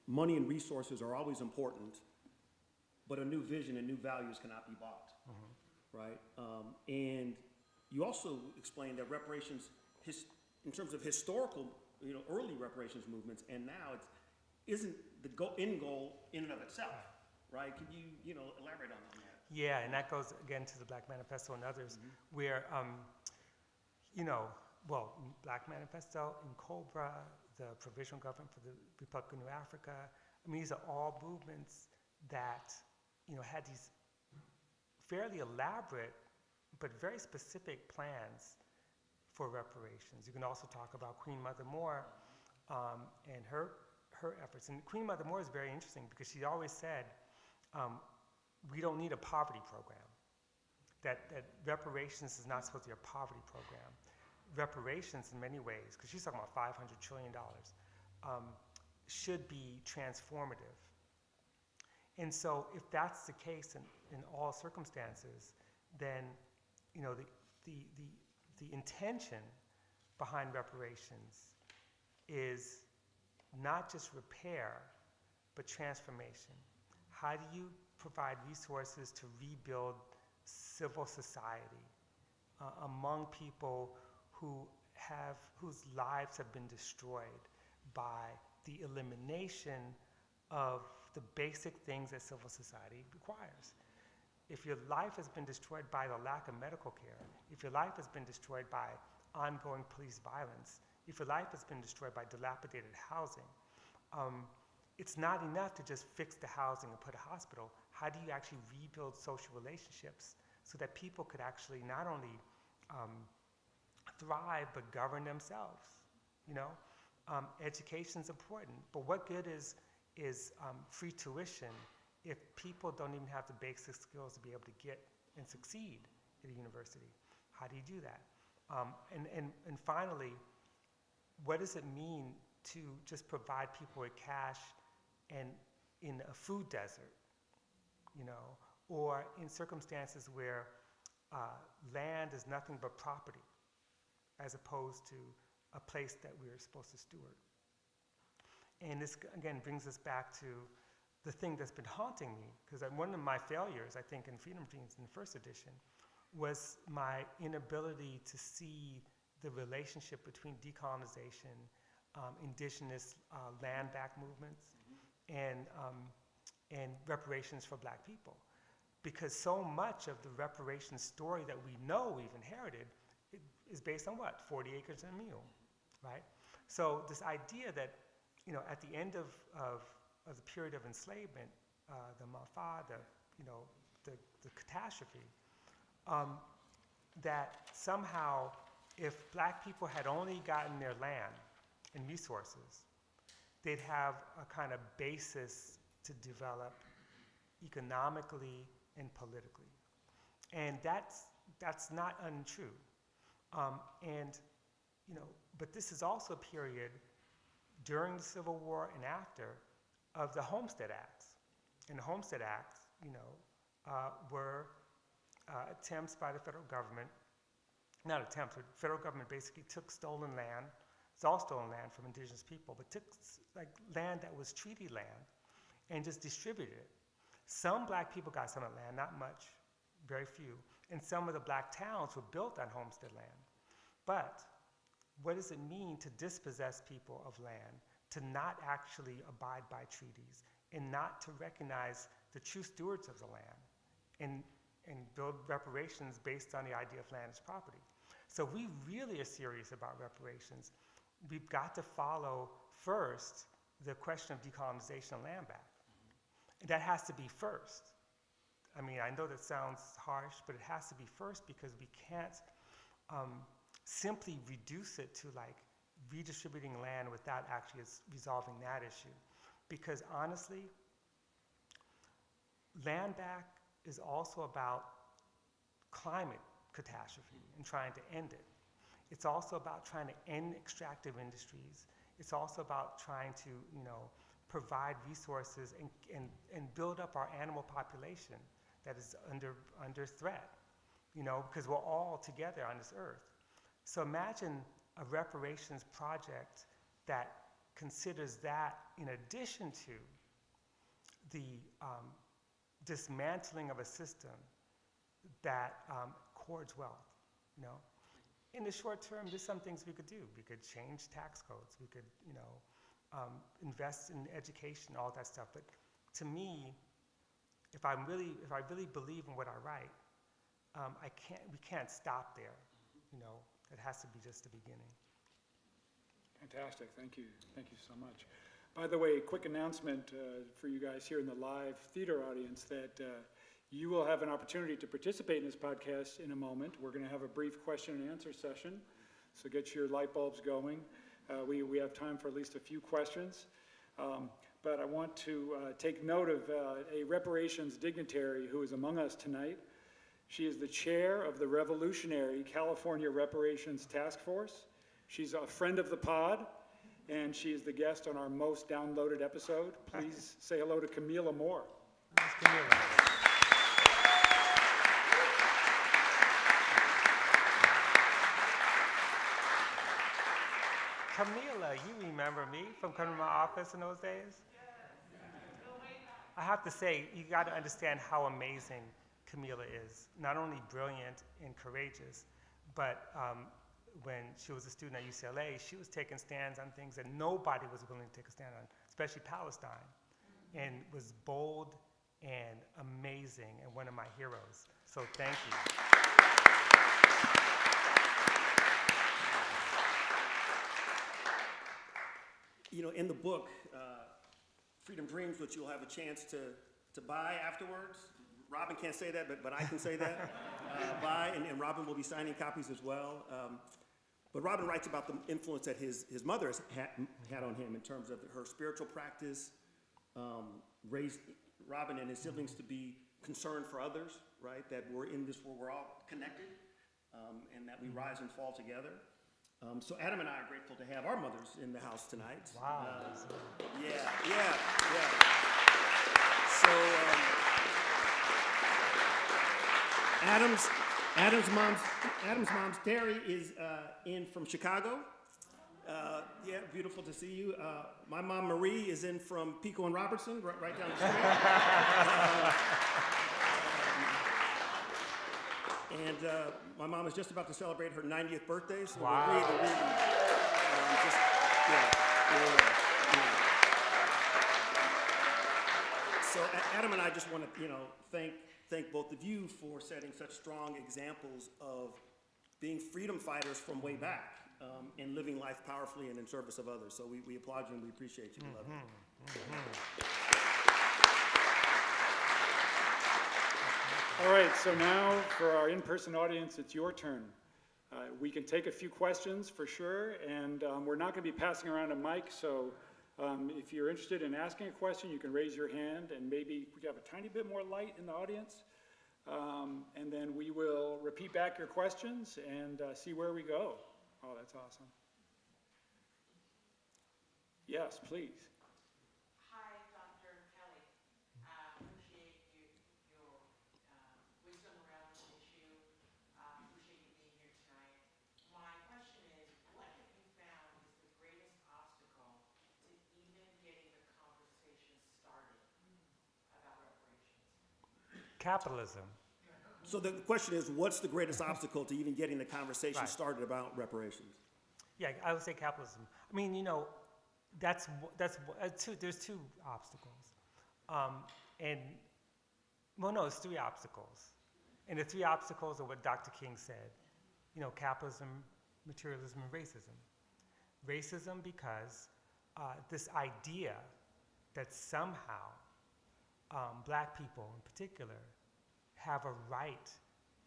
money and resources are always important, but a new vision and new values cannot be bought, right? And you also explained that reparations, in terms of historical, early reparations movements, and now it isn't the end goal in and of itself, right? Can you, elaborate on that? Yeah, and that goes again to the Black Manifesto and others, where, Black Manifesto and Cobra, the Provisional Government for the Republic of New Africa. I mean, these are all movements that, had these fairly elaborate but very specific plans for reparations. You can also talk about Queen Mother Moore and her efforts. And Queen Mother Moore is very interesting because she always said, we don't need a poverty program. That reparations is not supposed to be a poverty program. Reparations in many ways, because she's talking about $500 trillion, should be transformative. And so if that's the case in all circumstances, then the intention behind reparations is not just repair, but transformation. How do you provide resources to rebuild civil society among people whose lives have been destroyed by the elimination of the basic things that civil society requires? If your life has been destroyed by the lack of medical care, if your life has been destroyed by ongoing police violence, if your life has been destroyed by dilapidated housing, it's not enough to just fix the housing and put a hospital. How do you actually rebuild social relationships so that people could actually not only thrive but govern themselves? Education's important, but what good is free tuition if people don't even have the basic skills to be able to get and succeed at a university? How do you do that? And finally, what does it mean to just provide people with cash and in a food desert, or in circumstances where land is nothing but property, as opposed to a place that we're supposed to steward? And this, again, brings us back to the thing that's been haunting me, because one of my failures, I think, in Freedom Dreams in the first edition was my inability to see the relationship between decolonization, indigenous land back movements, and reparations for Black people. Because so much of the reparations story that we know we've inherited is based on what? 40 acres and a mule, right? So this idea that, at the end of the period of enslavement, the Mafa, the catastrophe, that somehow if Black people had only gotten their land and resources, they'd have a kind of basis to develop economically and politically. And that's not untrue. But this is also a period during the Civil War and after of the Homestead Acts. And the Homestead Acts, were attempts by the federal government, not attempts, but the federal government basically took stolen land, it's all stolen land from indigenous people, but took land that was treaty land and just distributed it. Some Black people got some of the land, not much, very few, and some of the Black towns were built on homestead land. But what does it mean to dispossess people of land, to not actually abide by treaties, and not to recognize the true stewards of the land, and build reparations based on the idea of land as property? So if we really are serious about reparations, we've got to follow first the question of decolonization and land back. And that has to be first. I mean, I know that sounds harsh, but it has to be first because we can't simply reduce it to redistributing land without actually resolving that issue. Because honestly, land back is also about climate catastrophe and trying to end it. It's also about trying to end extractive industries. It's also about trying to, provide resources and build up our animal population that is under threat, because we're all together on this earth. So imagine a reparations project that considers that in addition to the dismantling of a system that hoards wealth, In the short term, there's some things we could do. We could change tax codes. We could, invest in education, all that stuff. But to me, if I really believe in what I write, we can't stop there. It has to be just the beginning. Fantastic, thank you so much. By the way, quick announcement for you guys here in the live theater audience that You will have an opportunity to participate in this podcast in a moment. We're going to have a brief question and answer session, so get your light bulbs going. We have time for at least a few questions, but I want to take note of a reparations dignitary who is among us tonight. She is the chair of the revolutionary California Reparations Task Force. She's a friend of the pod, and she is the guest on our most downloaded episode. Please say hello to Camila Moore. Thanks, Camila. Camila, you remember me from coming to my office in those days? I have to say, you got to understand how amazing Camila is. Not only brilliant and courageous, but when she was a student at UCLA, she was taking stands on things that nobody was willing to take a stand on, especially Palestine, and was bold and amazing and one of my heroes. So thank you. You know, in the book, Freedom Dreams, which you'll have a chance to buy afterwards. Robin can't say that, but I can say that. Buy, and Robin will be signing copies as well. But Robin writes about the influence that his mother has had on him in terms of her spiritual practice, raised Robin and his siblings to be concerned for others, right? That we're in this world, we're all connected, and that we rise and fall together. So Adam and I are grateful to have our mothers in the house tonight. Wow. Yeah. So Adam's mom's Terry is in from Chicago. Yeah, beautiful to see you. My mom Marie is in from Pico and Robertson, right down the street. And my mom is just about to celebrate her 90th birthday, so wow. we're really So Adam and I just want to, thank both of you for setting such strong examples of being freedom fighters from way back and living life powerfully and in service of others. So we applaud you and we appreciate you. We love you. All right, so now for our in-person audience, it's your turn. We can take a few questions for sure, and we're not going to be passing around a mic, so if you're interested in asking a question, you can raise your hand, and maybe we have a tiny bit more light in the audience, and then we will repeat back your questions and see where we go. Oh, that's awesome. Yes, please. Capitalism. So the question is, what's the greatest obstacle to even getting the conversation started about reparations? Yeah, I would say capitalism. I mean, there's two obstacles, it's three obstacles, and the three obstacles are what Dr. King said. Capitalism, materialism, and racism. Racism because this idea that somehow black people in particular have a right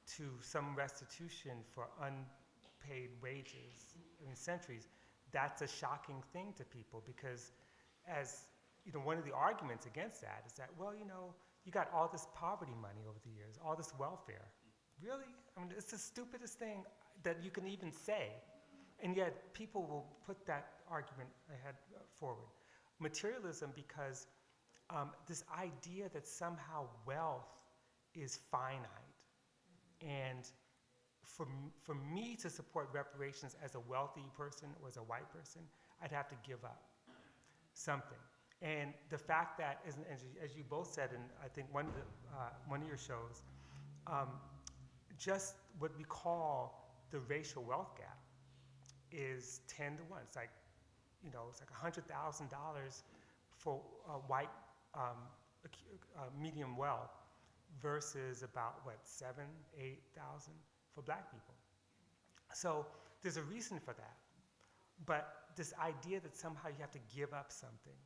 to some restitution for unpaid wages in centuries, that's a shocking thing to people because one of the arguments against that is that, you got all this poverty money over the years, all this welfare. Really? I mean, it's the stupidest thing that you can even say. And yet people will put that argument forward. Materialism because this idea that somehow wealth is finite. And for me to support reparations as a wealthy person or as a white person, I'd have to give up something. And the fact that, as you both said, and I think one of your shows, just what we call the racial wealth gap is 10 to 1. It's like, it's like $100,000 for white medium wealth versus about, 7,000, 8,000 for black people. So there's a reason for that. But this idea that somehow you have to give up something,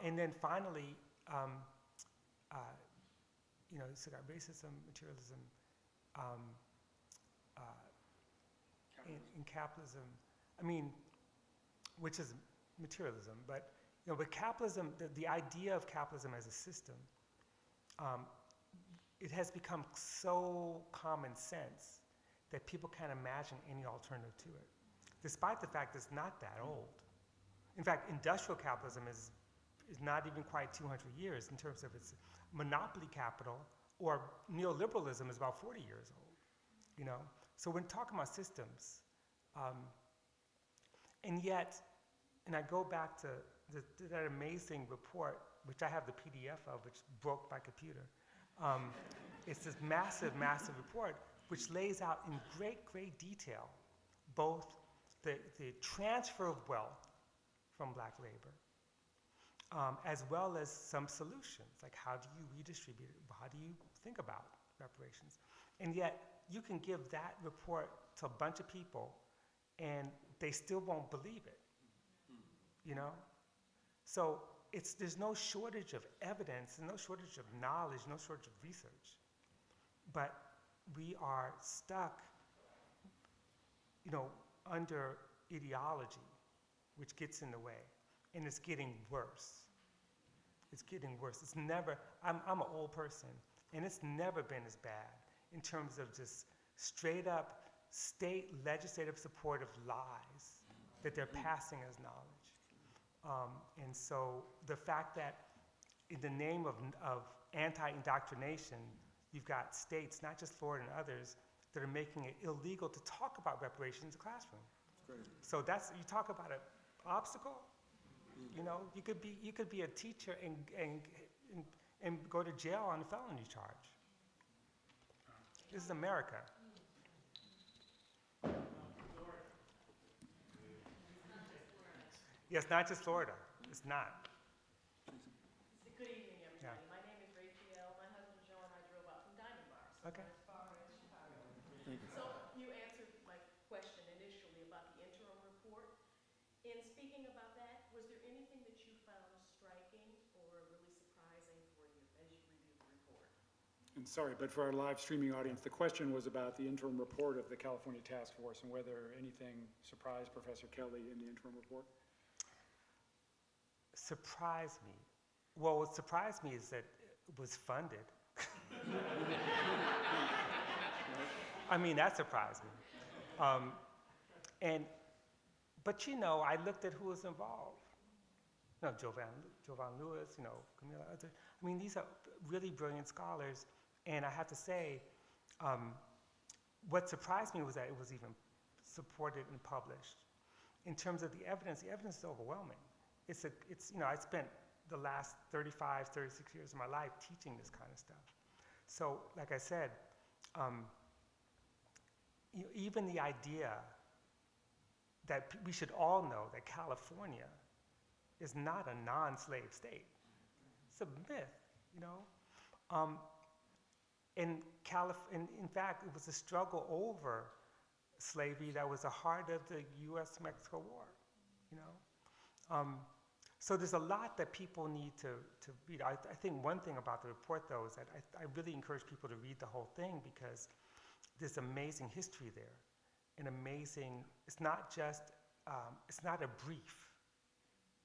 and then finally, you know, so got racism, materialism, in capitalism. I mean, which is materialism, but you know, but capitalism, the idea of capitalism as a system, it has become so common sense that people can't imagine any alternative to it, despite the fact it's not that old. In fact, industrial capitalism is not even quite 200 years in terms of its monopoly capital, or neoliberalism is about 40 years old, you know? So we're talking about systems. And yet, and I go back to that amazing report, which I have the PDF of, which broke my computer. It's this massive, massive report, which lays out in great, great detail both the transfer of wealth from black labor, as well as some solutions, like how do you redistribute it? How do you think about reparations? And yet, you can give that report to a bunch of people, and they still won't believe it, you know? So there's no shortage of evidence, and no shortage of knowledge, no shortage of research. But we are stuck, you know, under ideology, which gets in the way, and it's getting worse. It's getting worse. It's never, I'm an old person, and it's never been as bad in terms of just straight up state legislative support of lies that they're passing as knowledge. And so the fact that in the name of anti-indoctrination, you've got states, not just Florida and others, that are making it illegal to talk about reparations in the classroom. So you talk about an obstacle, you know, you could be a teacher and go to jail on a felony charge. This is America. Yes, not just Florida. It's not. Good evening, everybody. Yeah. My name is Rachel. My husband Joe and I drove out from Diamond Bar, so Okay. as far as Chicago. So you answered my question initially about the interim report. In speaking about that, was there anything that you found striking or really surprising for you as you reviewed the report? And sorry, but for our live streaming audience, the question was about the interim report of the California Task Force and whether anything surprised Professor Kelley in the interim report. Surprised me. Well, what surprised me is that it was funded. I mean, that surprised me. But you know, I looked at who was involved. You know, Jovan Lewis, you know, Camilla, other. I mean, these are really brilliant scholars. And I have to say, what surprised me was that it was even supported and published. In terms of the evidence is overwhelming. It's you know, I spent the last 35, 36 years of my life teaching this kind of stuff. So, like I said, even the idea that we should all know that California is not a non-slave state. It's a myth, you know? In fact, it was a struggle over slavery that was the heart of the U.S.-Mexico War, you know? So there's a lot that people need to read. I think one thing about the report, though, is that I really encourage people to read the whole thing because there's amazing history there. An amazing, it's not just, it's not a brief.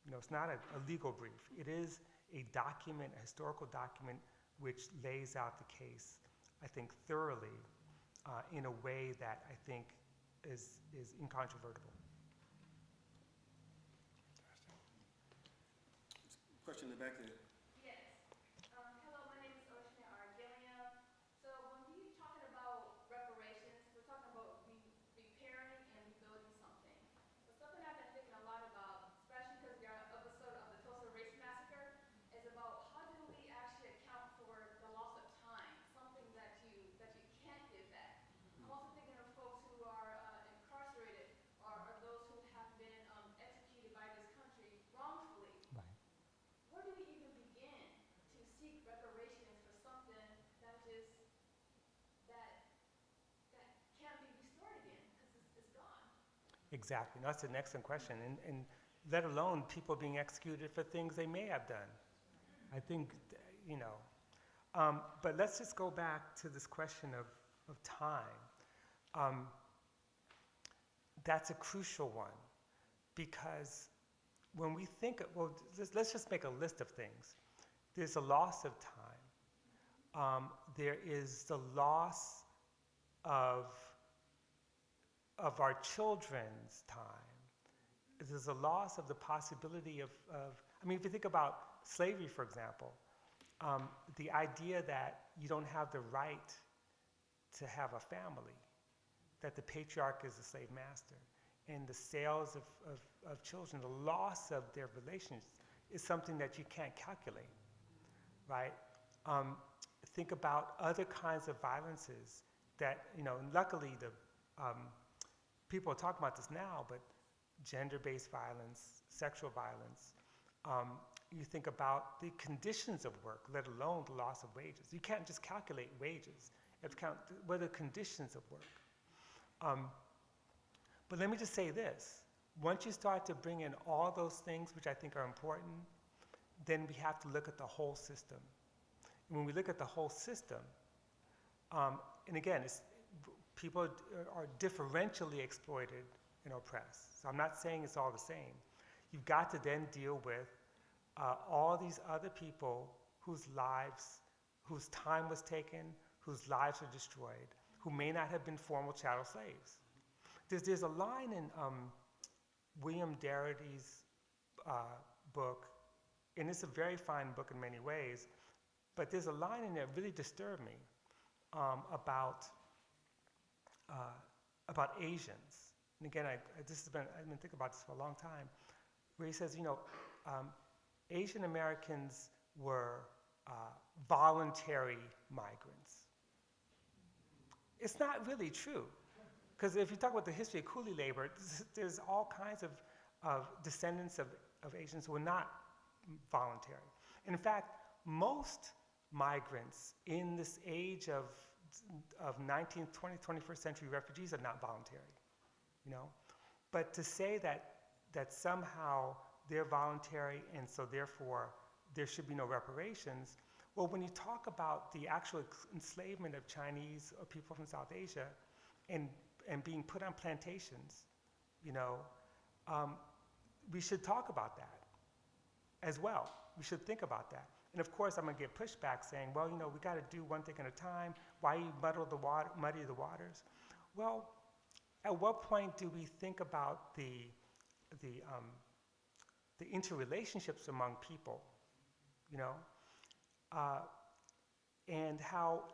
You know, it's not a legal brief. It is a document, a historical document, which lays out the case, I think, thoroughly in a way that I think is incontrovertible. Question in the back there. Yes. Hello, my name is Ojarigi. So when we're talking about reparations, we're talking about repairing and rebuilding something. But something I've been thinking a lot about, especially because the episode of the Tulsa Race Massacre, is about how do we actually account for the loss of time, something that you can't get back. I'm also thinking of folks who are incarcerated or those who have been executed by this country wrongfully. Right. Where do we even begin to seek reparations for something that can't be restored again because it's gone? Exactly. That's an excellent question. And let alone people being executed for things they may have done. I think, you know, But let's just go back to this question of time. That's a crucial one, because when we think, let's just make a list of things. There's a loss of time. There is the loss of our children's time. There's a loss of the possibility of I mean, if you think about slavery, for example, the idea that you don't have the right to have a family, that the patriarch is the slave master, and the sales of children, the loss of their relations is something that you can't calculate, right? Think about other kinds of violences that, and luckily the people are talking about this now, but gender-based violence, sexual violence. You think about the conditions of work, let alone the loss of wages. You can't just calculate wages. You have to count what are the conditions of work. But let me just say this. Once you start to bring in all those things, which I think are important, then we have to look at the whole system. And when we look at the whole system, and again, people are differentially exploited and oppressed. So I'm not saying it's all the same. You've got to then deal with all these other people whose time was taken, whose lives are destroyed, who may not have been formal chattel slaves. There's a line in William Darrady's book, and it's a very fine book in many ways, but there's a line in there that really disturbed me about Asians. And again, I've been thinking about this for a long time, where he says, Asian Americans were voluntary migrants. It's not really true, because if you talk about the history of coolie labor, there's all kinds of descendants of Asians who were not voluntary. And in fact, most migrants in this age of 19th, 20th, 21st century refugees are not voluntary, But to say that somehow they're voluntary and so therefore there should be no reparations, well, when you talk about the actual enslavement of Chinese or people from South Asia and being put on plantations, we should talk about that as well. We should think about that. And of course, I'm going to get pushback saying, well, we got to do one thing at a time. Why you muddy the waters? Well, at what point do we think about the interrelationships among people, and how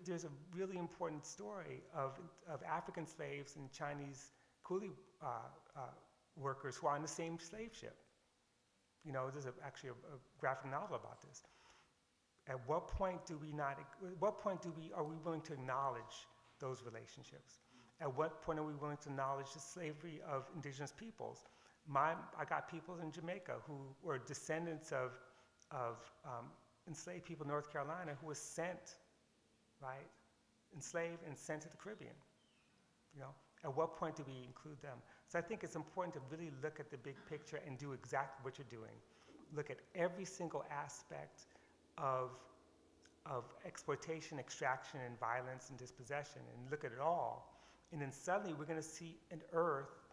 there's a really important story of African slaves and Chinese coolie workers who are on the same slave ship. There's actually a graphic novel about this. At what point are we willing to acknowledge those relationships? At what point are we willing to acknowledge the slavery of indigenous peoples? I got people in Jamaica who were descendants of enslaved people in North Carolina who were sent, right, enslaved and sent to the Caribbean. At what point do we include them? So I think it's important to really look at the big picture and do exactly what you're doing. Look at every single aspect of exploitation, extraction, and violence and dispossession, and look at it all. And then suddenly we're going to see an earth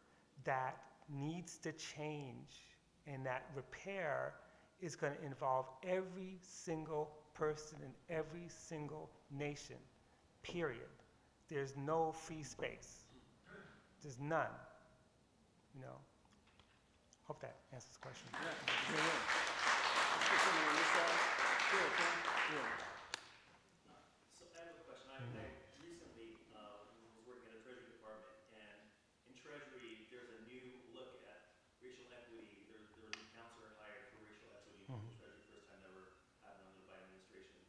that needs to change, and that repair is going to involve every single person in every single nation, period. There's no free space. There's none. Hope that answers the question. So I have a question. I recently was working at a Treasury Department, and in Treasury, there's a new look at racial equity. There was a new counselor hired for racial equity in the Treasury, first time ever happened under the Biden administration.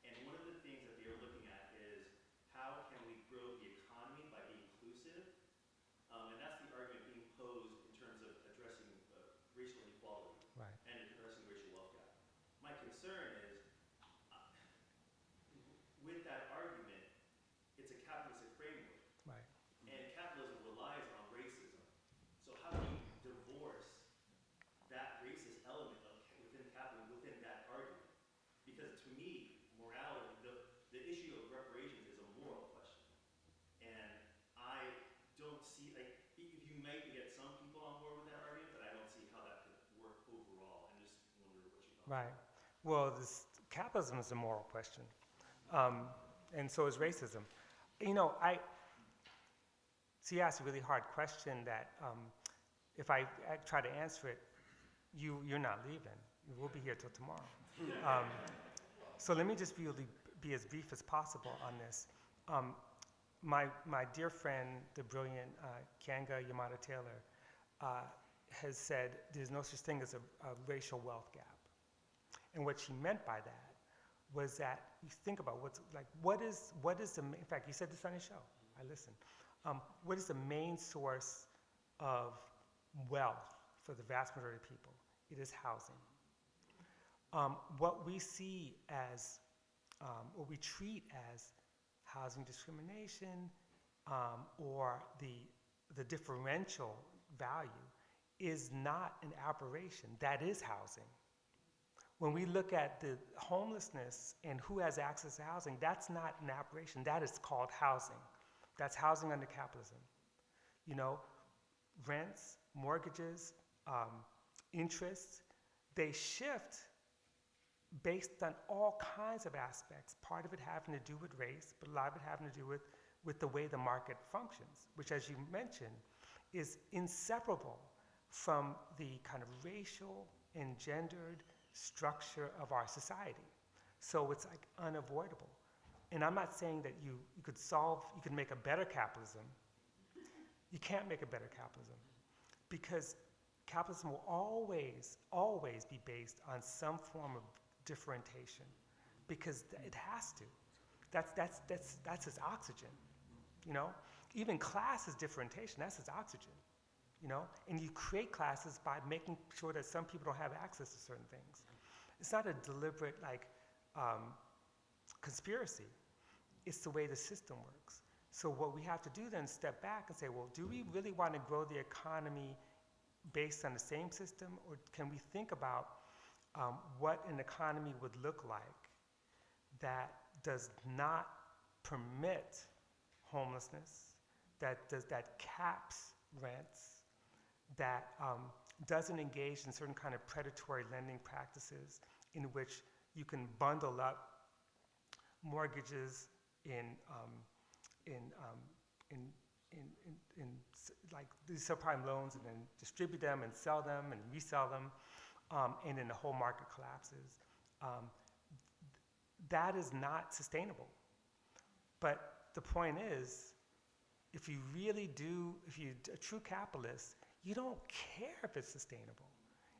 And one of the things that they are looking at is how can we grow the economy by being inclusive? And that's the argument being posed in terms of addressing racial inequality and addressing racial wealth gap. My concern is, with that argument, it's a capitalistic framework. Right. And capitalism relies on racism. So how do you divorce that racist element within capitalism, within that argument? Because to me, morality Right. Well, capitalism is a moral question, and so is racism. You know, so you asked a really hard question that if I try to answer it, you're not leaving. We'll be here till tomorrow. So let me just be as brief as possible on this. My dear friend, the brilliant Kanga Yamada Taylor, has said there's no such thing as a racial wealth gap. And what she meant by that was that you think about what is the, in fact, you said this on your show, I listened. What is the main source of wealth for the vast majority of people? It is housing. What we see as, what we treat as housing discrimination or the differential value is not an aberration. That is housing. When we look at the homelessness and who has access to housing, that's not an aberration. That is called housing. That's housing under capitalism. You know, rents, mortgages, interests, they shift based on all kinds of aspects, part of it having to do with race, but a lot of it having to do with the way the market functions, which, as you mentioned, is inseparable from the kind of racial and gendered structure of our society. So it's like unavoidable. And I'm not saying that you could make a better capitalism. You can't make a better capitalism because capitalism will always, always be based on some form of differentiation because it has to. That's its oxygen, you know? Even class is differentiation, that's its oxygen, you know? And you create classes by making sure that some people don't have access to certain things. It's not a deliberate, conspiracy. It's the way the system works. So what we have to do then is step back and say, well, do we really want to grow the economy based on the same system, or can we think about what an economy would look like that does not permit homelessness, that caps rents, that doesn't engage in certain kind of predatory lending practices in which you can bundle up mortgages in like these subprime loans and then distribute them and sell them and resell them, and then the whole market collapses. That is not sustainable. But the point is, if you're a true capitalist, you don't care if it's sustainable.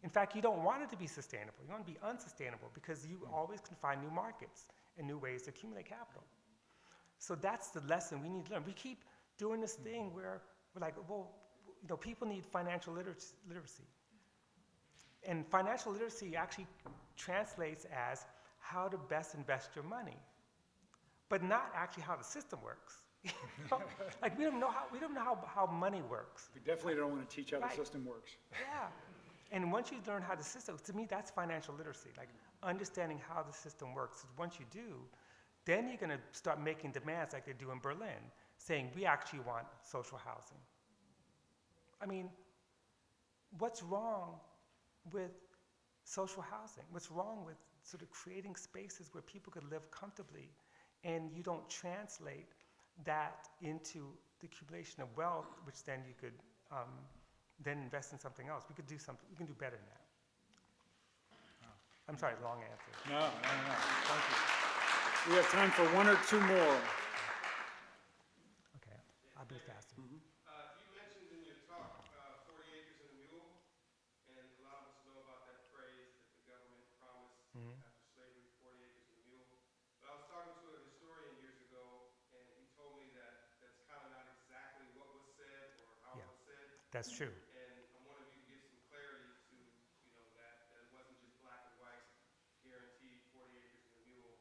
In fact, you don't want it to be sustainable. You want it to be unsustainable because you always can find new markets and new ways to accumulate capital. So that's the lesson we need to learn. We keep doing this thing where we're like, well, you know, people need financial literacy. And financial literacy actually translates as how to best invest your money, but not actually how the system works. You know? Like we don't know how money works. We definitely don't want to teach how Right. the system works. Yeah. And once you learn how the system, to me, that's financial literacy, like understanding how the system works. Once you do, then you're going to start making demands like they do in Berlin, saying we actually want social housing. I mean, what's wrong with social housing? What's wrong with sort of creating spaces where people could live comfortably and you don't translate that into the accumulation of wealth, which then you could then invest in something else. We can do better than that. I'm sorry, long answer. No. Thank you. We have time for one or two more. Okay, I'll be faster. You mentioned in your talk 40 acres and a mule, and a lot of us know about that phrase that the government promised after slavery, 40 acres and a mule. But I was talking to a historian years ago, and he told me that that's kind of not exactly what was said or how it was said. That's true. And I'm wondering if you could give some clarity to, that it wasn't just black and white, guaranteed 40 acres and a mule,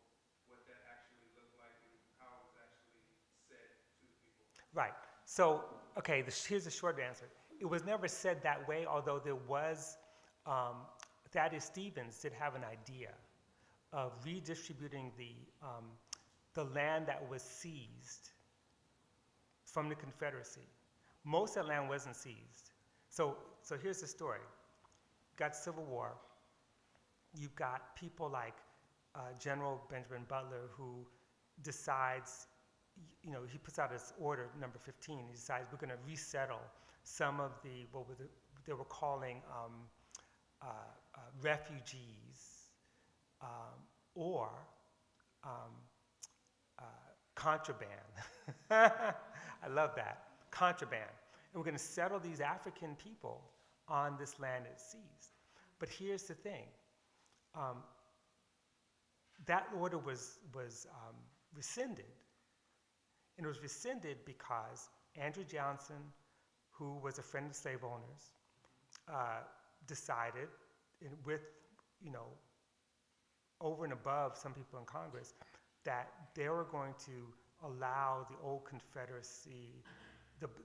what that actually looked like and how it was actually said to the people. Right. So, okay, here's the short answer. It was never said that way, although there was, Thaddeus Stevens did have an idea of redistributing the land that was seized from the Confederacy. Most of that land wasn't seized. So here's the story. Got Civil War. you've got people like General Benjamin Butler, who decides, he puts out his order number 15. He decides we're going to resettle some of the, they were calling refugees or contraband. I love that, contraband. And we're going to settle these African people on this land it's seized. But here's the thing. That order was rescinded. And it was rescinded because Andrew Johnson, who was a friend of slave owners, decided, with, over and above some people in Congress, that they were going to allow the old Confederacy,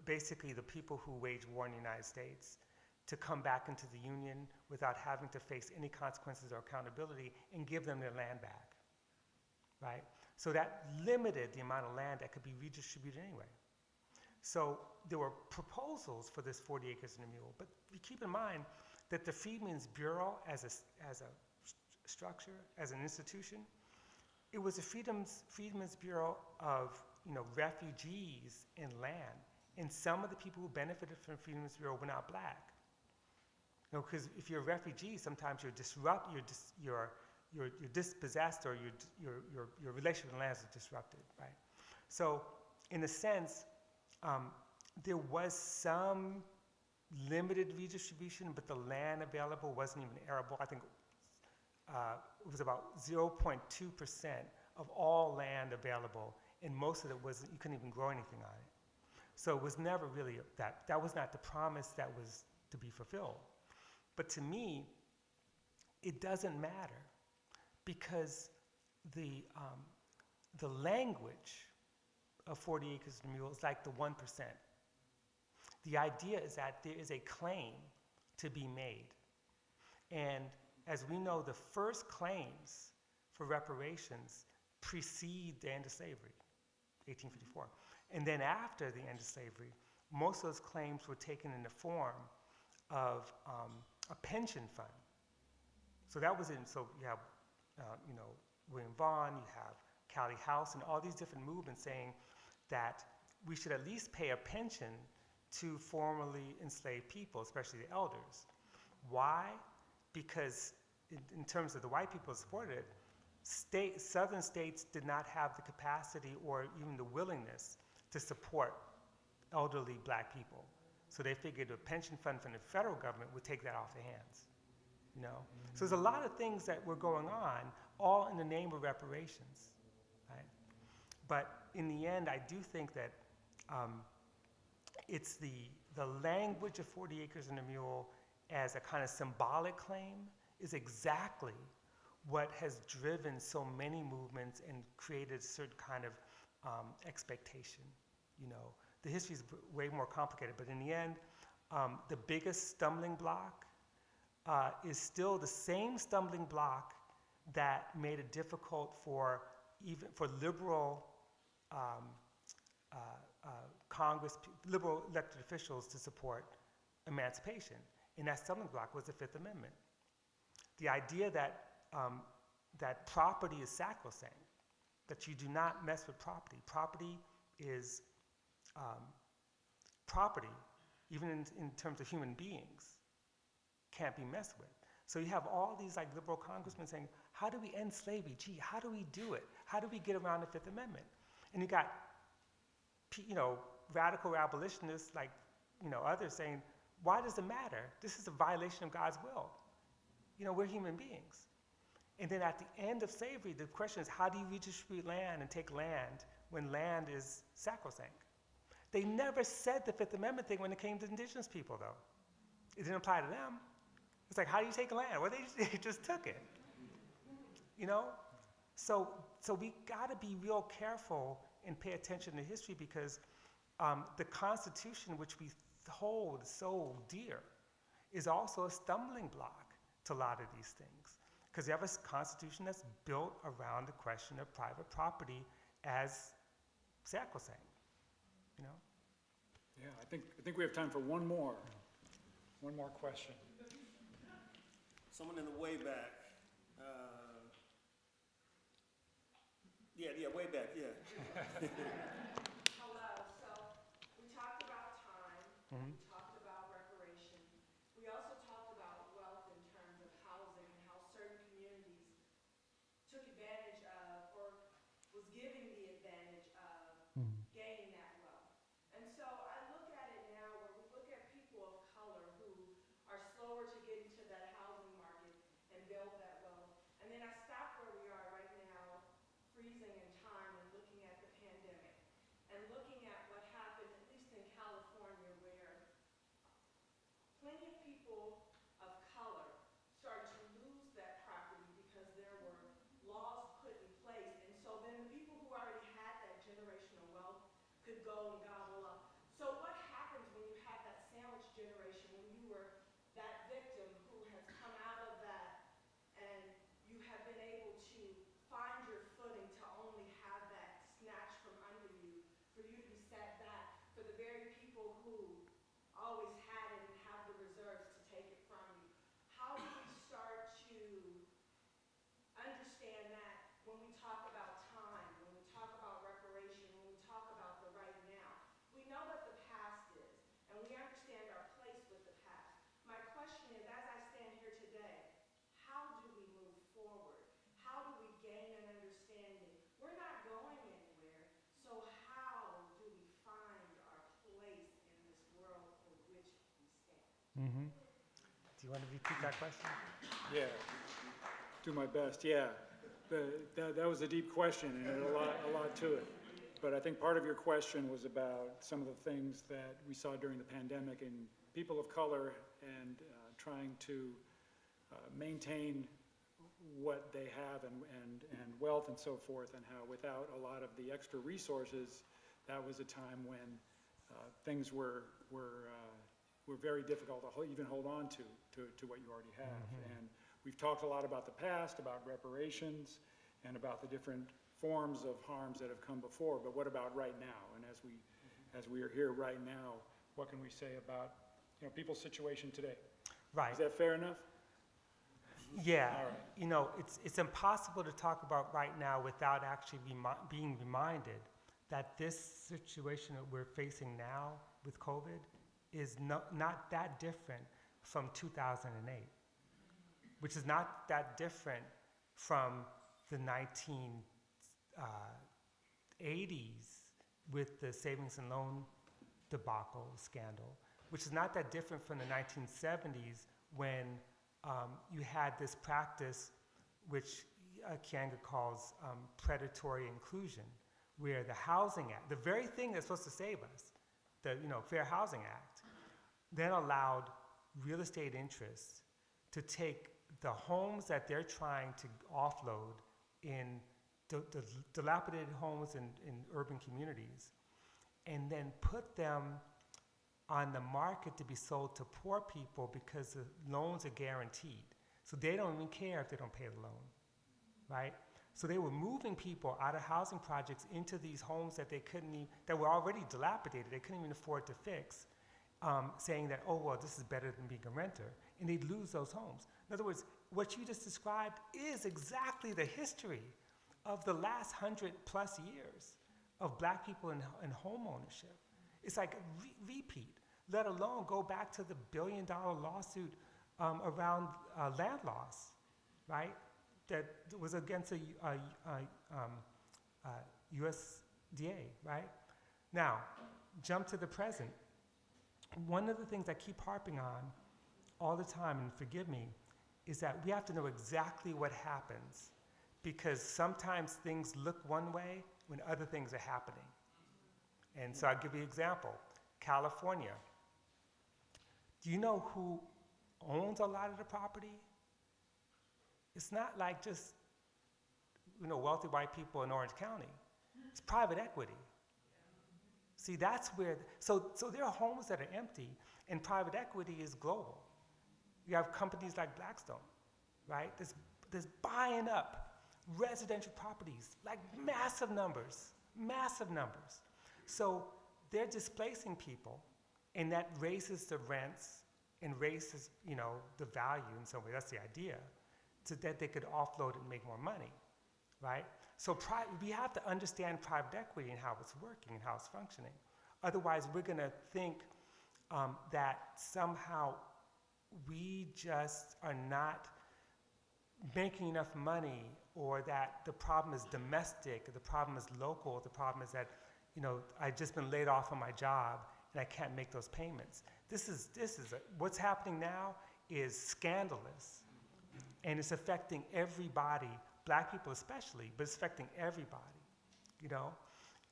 basically the people who waged war in the United States, to come back into the Union without having to face any consequences or accountability, and give them their land back, right? So that limited the amount of land that could be redistributed anyway. So there were proposals for this 40 acres and a mule, but you keep in mind that the Freedmen's Bureau as a structure, as an institution, it was a Freedmen's Bureau of refugees in land, and some of the people who benefited from the Freedmen's Bureau were not black. Because if you're a refugee, sometimes you're dispossessed, or your relationship with the land is disrupted, right? So in a sense, there was some limited redistribution, but the land available wasn't even arable. I think it was about 0.2% of all land available, and most of it wasn't, you couldn't even grow anything on it. So it was never really, that was not the promise that was to be fulfilled. But to me, it doesn't matter, because the language of 40 acres and a mule is like the 1%. The idea is that there is a claim to be made. And as we know, the first claims for reparations precede the end of slavery, 1854. And then after the end of slavery, most of those claims were taken in the form of a pension fund. So that was so you have, William Vaughan, you have Callie House, and all these different movements saying that we should at least pay a pension to formerly enslaved people, especially the elders. Why? Because in terms of the white people who supported it, southern states did not have the capacity or even the willingness to support elderly black people. So they figured a pension fund from the federal government would take that off their hands. So there's a lot of things that were going on, all in the name of reparations, right? But in the end, I do think that it's the language of 40 acres and a mule as a kind of symbolic claim is exactly what has driven so many movements and created a certain kind of expectation. The history is way more complicated, but in the end, the biggest stumbling block is still the same stumbling block that made it difficult for liberal Congress, liberal elected officials to support emancipation. And that stumbling block was the Fifth Amendment. The idea that that property is sacrosanct, that you do not mess with property. Property is property, even in terms of human beings, can't be messed with. So you have all these liberal congressmen saying, how do we end slavery? Gee, how do we do it? How do we get around the Fifth Amendment? And you got, radical abolitionists like, others saying, why does it matter? This is a violation of God's will. We're human beings. And then at the end of slavery, the question is, how do you redistribute land and take land when land is sacrosanct? They never said the Fifth Amendment thing when it came to indigenous people, though. It didn't apply to them. It's like, how do you take land? Well, they just took it. So we got to be real careful and pay attention to history, because the Constitution, which we hold so dear, is also a stumbling block to a lot of these things. Because you have a Constitution that's built around the question of private property as sacrosanct. Yeah, I think we have time for one more question. Someone in the way back. Yeah, way back, yeah. Hello, so we talked about time, we talked about reparation. We also talked about wealth in terms of housing and how certain communities took advantage of or was giving the advantage of gaining that wealth. And so I look at it now where we look at people of color who are slower to get into that housing market and build that wealth. And then I stop where we are right now, freezing in time and looking at the pandemic and looking at what happened, at least in California, where plenty of people of color started to lose that property because there were laws put in place. And so then the people who already had that generational wealth could go and gobble up. So what happens when you have that sandwich generation, when you were that victim who has come out of that and you have been able to find your footing to only have that snatched from under you, for you to be set back, for the very people who always had it and have the reserves to take it from you? How do we start to understand that when we talk about time, when we talk about reparation, when we talk about the right now? We know what the past is, and we understand our place with the past. My question is, as I stand here today, how do we move forward? How do we gain an understanding? We're not going anywhere, so how do we find our place in this world for which we stand? Do you want to repeat that question? Yeah, do my best, yeah. That was a deep question and a lot to it. But I think part of your question was about some of the things that we saw during the pandemic and people of color and trying to maintain what they have and wealth and so forth, and how without a lot of the extra resources, that was a time when things were very difficult to even hold on to what you already have. And we've talked a lot about the past, about reparations, and about the different forms of harms that have come before, but what about right now? And as we are here right now, what can we say about people's situation today? Right. Is that fair enough? Yeah. All right. You know, it's impossible to talk about right now without actually being reminded that this situation that we're facing now with COVID is not that different from 2008, which is not that different from the 1980s with the savings and loan debacle scandal, which is not that different from the 1970s when you had this practice which Kianga calls predatory inclusion, where the Housing Act, the very thing that's supposed to save us, the Fair Housing Act, then allowed real estate interests to take the homes that they're trying to offload in the dilapidated homes in urban communities, and then put them on the market to be sold to poor people because the loans are guaranteed. So they don't even care if they don't pay the loan, right? So they were moving people out of housing projects into these homes that they couldn't even, that were already dilapidated, they couldn't even afford to fix, saying that, oh, well, this is better than being a renter, and they'd lose those homes. In other words, what you just described is exactly the history of the last 100+ years of black people in home ownership. It's like a repeat, let alone go back to the billion-dollar lawsuit around land loss, right? That was against a USDA, right? Now, jump to the present. One of the things I keep harping on all the time, and forgive me, is that we have to know exactly what happens, because sometimes things look one way when other things are happening. And so I'll give you an example. California. Do you know who owns a lot of the property? It's not like just wealthy white people in Orange County. It's private equity. See, that's where, so there are homes that are empty, and private equity is global. You have companies like Blackstone, right? There's buying up residential properties, like massive numbers. So they're displacing people, and that raises the rents and raises, the value in some way. That's the idea, so that they could offload it and make more money, right? So we have to understand private equity and how it's working and how it's functioning. Otherwise, we're going to think that somehow we just are not making enough money, or that the problem is domestic, or the problem is local, the problem is that, I've just been laid off from my job and I can't make those payments. What's happening now is scandalous, and it's affecting everybody, black people especially, but it's affecting everybody,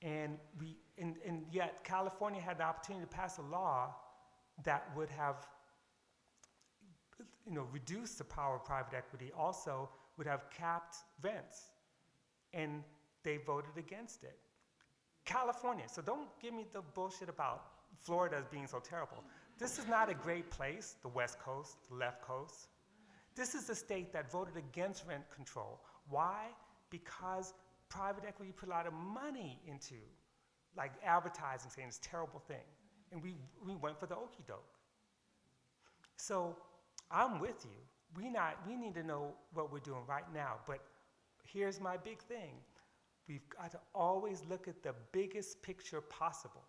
And yet California had the opportunity to pass a law that would have, reduced the power of private equity, also would have capped rents, and they voted against it. California, so don't give me the bullshit about Florida as being so terrible. This is not a great place, the West Coast, the left coast. This is a state that voted against rent control. Why? Because private equity put a lot of money into advertising, saying it's a terrible thing. And we went for the okie doke. So I'm with you. We need to know what we're doing right now, but here's my big thing. We've got to always look at the biggest picture possible,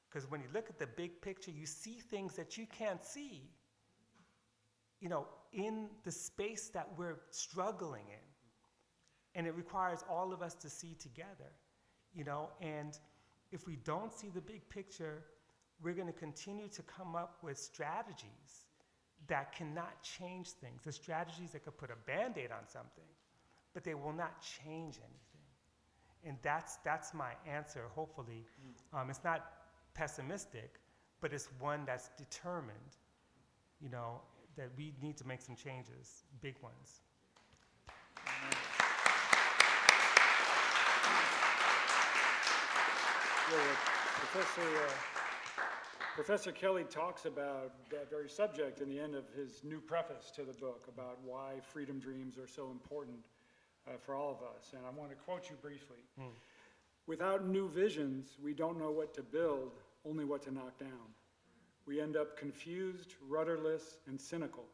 because when you look at the big picture, you see things that you can't see, in the space that we're struggling in. And it requires all of us to see together, and if we don't see the big picture, we're going to continue to come up with strategies that cannot change things. The strategies that could put a Band-Aid on something, but they will not change anything. And that's my answer, hopefully. It's not pessimistic, but it's one that's determined, that we need to make some changes, big ones. Professor Kelley talks about that very subject in the end of his new preface to the book about why freedom dreams are so important for all of us. And I want to quote you briefly. Without new visions, we don't know what to build, only what to knock down. We end up confused, rudderless, and cynical.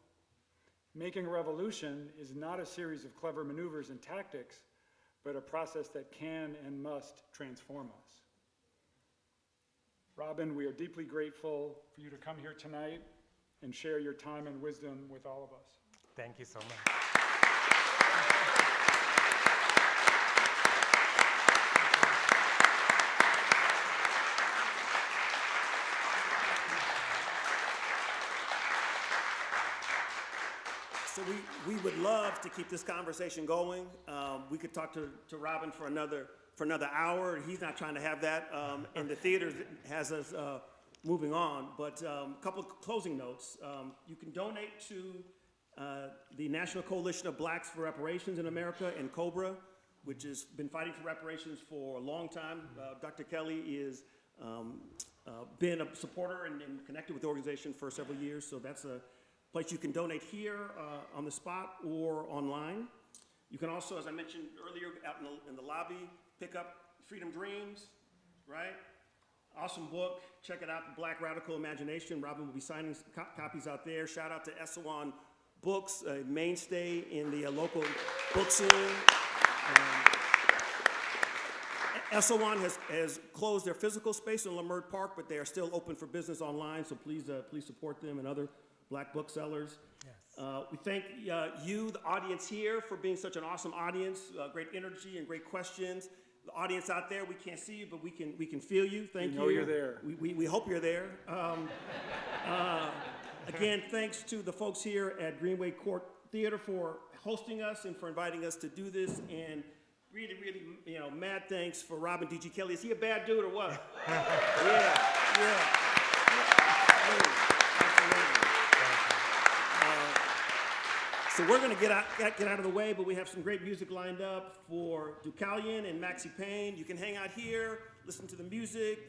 Making a revolution is not a series of clever maneuvers and tactics, but a process that can and must transform us. Robin, we are deeply grateful for you to come here tonight and share your time and wisdom with all of us. Thank you so much. So we would love to keep this conversation going. We could talk to Robin for another hour. He's not trying to have that. And the theater has us moving on. But a couple of closing notes. You can donate to the National Coalition of Blacks for Reparations in America, and COBRA, which has been fighting for reparations for a long time. Dr. Kelley is been a supporter and connected with the organization for several years. So that's a place you can donate here on the spot or online. You can also, as I mentioned earlier, out in the lobby, pick up Freedom Dreams, right? Awesome book. Check it out, Black Radical Imagination. Robin will be signing copies out there. Shout out to Eso Won Books, a mainstay in the local book scene. Eso Won has closed their physical space in Leimert Park, but they are still open for business online, so please support them and other Black booksellers. Yes. We thank you, the audience here, for being such an awesome audience. Great energy and great questions. The audience out there, we can't see you, but we can feel you. Thank you. We know you're there. We hope you're there. Again, thanks to the folks here at Greenway Court Theater for hosting us and for inviting us to do this. And really, mad thanks for Robin D.G. Kelley. Is he a bad dude or what? Yeah. So we're going to get out of the way, but we have some great music lined up for Dukalion and Maxi Payne. You can hang out here, listen to the music,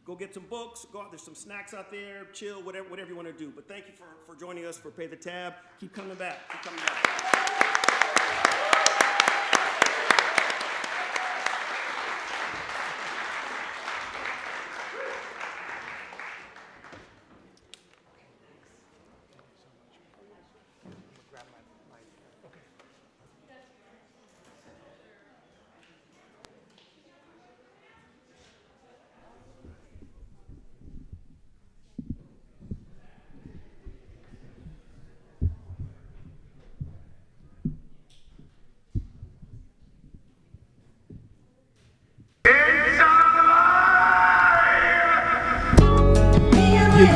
go get some books, go out. There's some snacks out there, chill, whatever you want to do. But thank you for joining us for Pay the Tab. Keep coming back.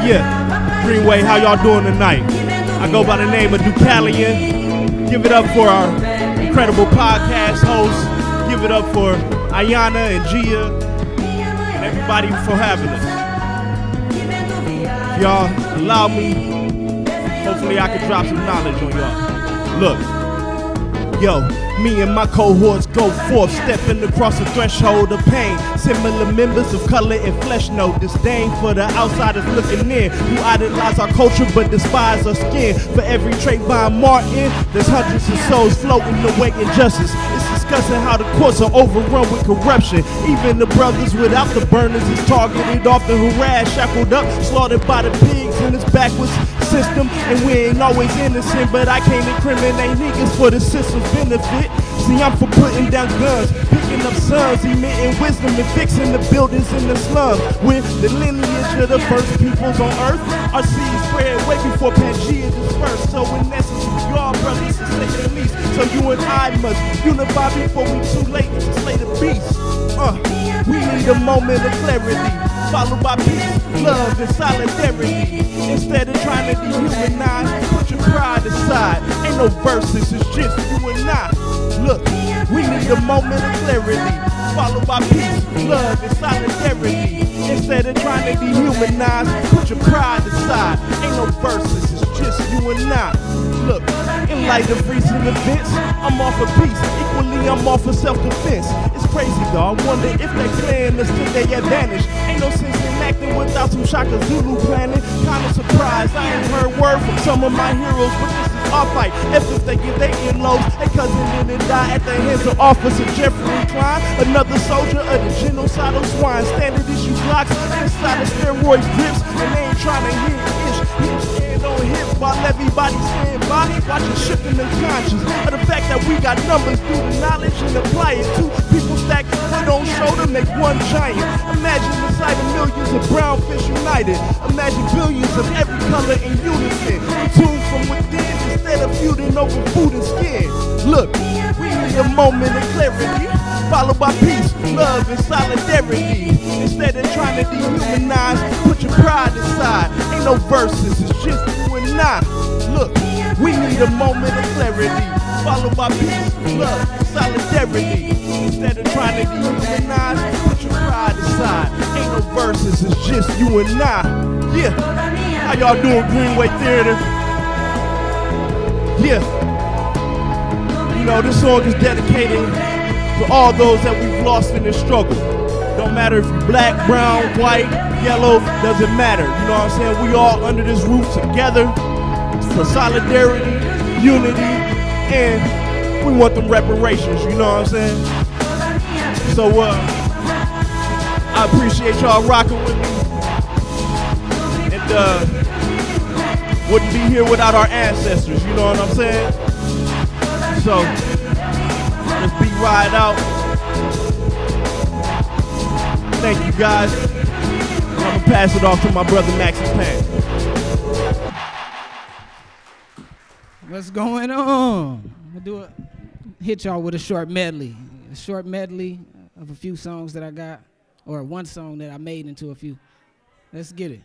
Yeah, Greenway, how y'all doing tonight? I go by the name of Dukalion. Give it up for our incredible podcast hosts. Give it up for Ayana and Gia and everybody for having us. If y'all allow me, hopefully I can drop some knowledge on y'all. Look, yo, me and my cohorts go forth, stepping across the threshold of pain. Similar members of color and flesh know disdain for the outsiders looking in, who idolize our culture but despise our skin. For every Trayvon Martin, there's hundreds of souls floating away injustice. It's discussing how the courts are overrun with corruption. Even the brothers without the burners is targeted, often harassed, shackled up, slaughtered by the pigs in this backwards system. And we ain't always innocent, but I can't incriminate niggas for the system's benefit. See, I'm for putting down guns, picking up sons, emitting wisdom and fixing the buildings in the slums. With the lineage of the first peoples on earth, our seeds spread way before Pangea dispersed. So in essence, we are brothers to say the least. So you and I must unify before we too late to slay the beast. We need a moment of clarity, followed by peace, love, and solidarity. Instead of trying to dehumanize, put your pride aside. Ain't no verses, it's just you and I. Look, we need a moment of clarity, followed by peace, love, and solidarity. Instead of trying to dehumanize, put your pride aside. Ain't no verses, it's just you and I. Look, in light of recent events, I'm all for peace. Equally, I'm all for self-defense. It's crazy, though. I wonder if they playing us to their advantage. Ain't no sense in acting without some Shaka Zulu planning. Kinda surprised, I ain't heard word from some of my heroes, but this is our fight. If they get their earlobes, a cousin didn't die at the hands of Officer Jeffrey Klein. Another soldier of the genocidal swine. Standard issue blocks inside of steroids grips, and they ain't trying to hit ish. Hit on hip while everybody stand by, watching shifting their conscience of the fact that we got numbers through the knowledge and apply it to people stacked foot on shoulder make one giant. Imagine the sight of millions of brown fish united. Imagine billions of every color in unison, tuned from within instead of feuding over food and skin. Look, we need a moment of clarity, followed by peace, love, and solidarity. Instead of trying to dehumanize, put your pride aside. Ain't no verses, it's just you and I. Look, we need a moment of clarity, followed by peace, love, and solidarity. Instead of trying to dehumanize, put your pride aside. Ain't no verses, it's just you and I. Yeah, how y'all doing, Greenway Theater? Yeah, you know, this song is dedicated to all those that we've lost in this struggle. Don't matter if you're black, brown, white, yellow, doesn't matter. You know what I'm saying? We all under this roof together for solidarity, unity, and we want them reparations, you know what I'm saying? So I appreciate y'all rocking with me. And wouldn't be here without our ancestors, you know what I'm saying? So let's beat ride out. Thank you guys. I'm gonna pass it off to my brother Maxi Payne. What's going on? I'm gonna hit y'all with a short medley. A short medley of a few songs that I got, or one song that I made into a few. Let's get it.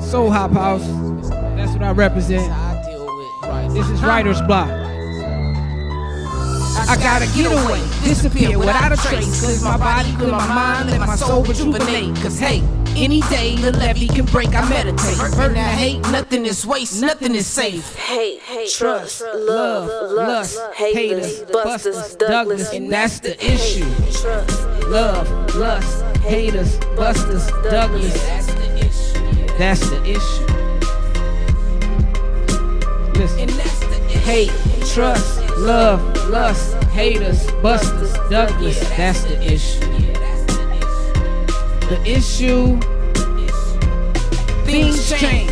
Soul Hop House. That's what I represent. This is Writer's Block. I gotta get away, disappear without a trace. Cause my body, clear my mind, let my soul rejuvenate. Cause hey, any day the levee can break, I meditate. Burden I hate, nothing is waste, nothing is safe. Hate, trust, love, lust, haters, busters, Douglas, and that's the issue. Love, lust, haters, busters, Douglas. That's the issue. Listen. Hate, trust, love, lust, haters, busters, Douglas. That's the issue. The issue. Things change.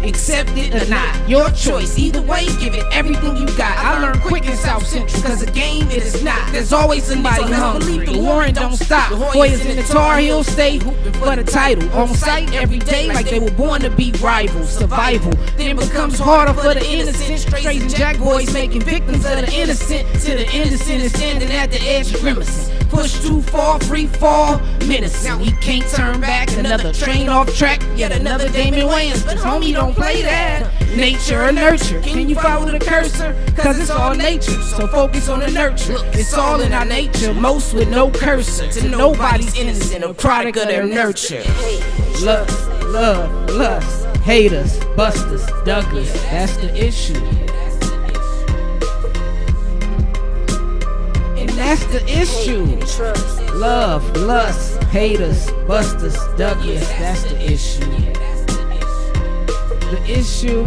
Accept it or not, your choice. Either way, give it everything you got. I learned quick in South Central, cause a game it is not. There's always somebody hungry. The warring don't stop. Boys in the Tar Heels stay hooping for the title. On sight every day like they were born to be rivals. Survival then becomes harder for the innocent. Strays and jack boys making victims of the innocent. To the innocent is standing at the edge grimacing. Push too far, free fall, menacing. We can't turn back. Another train off track, yet another Damon Wayans. But homie, don't play that. Nature or nurture, can you follow the cursor? Cause it's all nature, so focus on the nurture. It's all in our nature, most with no cursor. To nobody's innocent, a product of their nurture. Lust, love, lust, haters, busters, Douglas, that's the issue. And that's the issue. Love, lust, haters, busters, Douglas, that's the issue. The issue.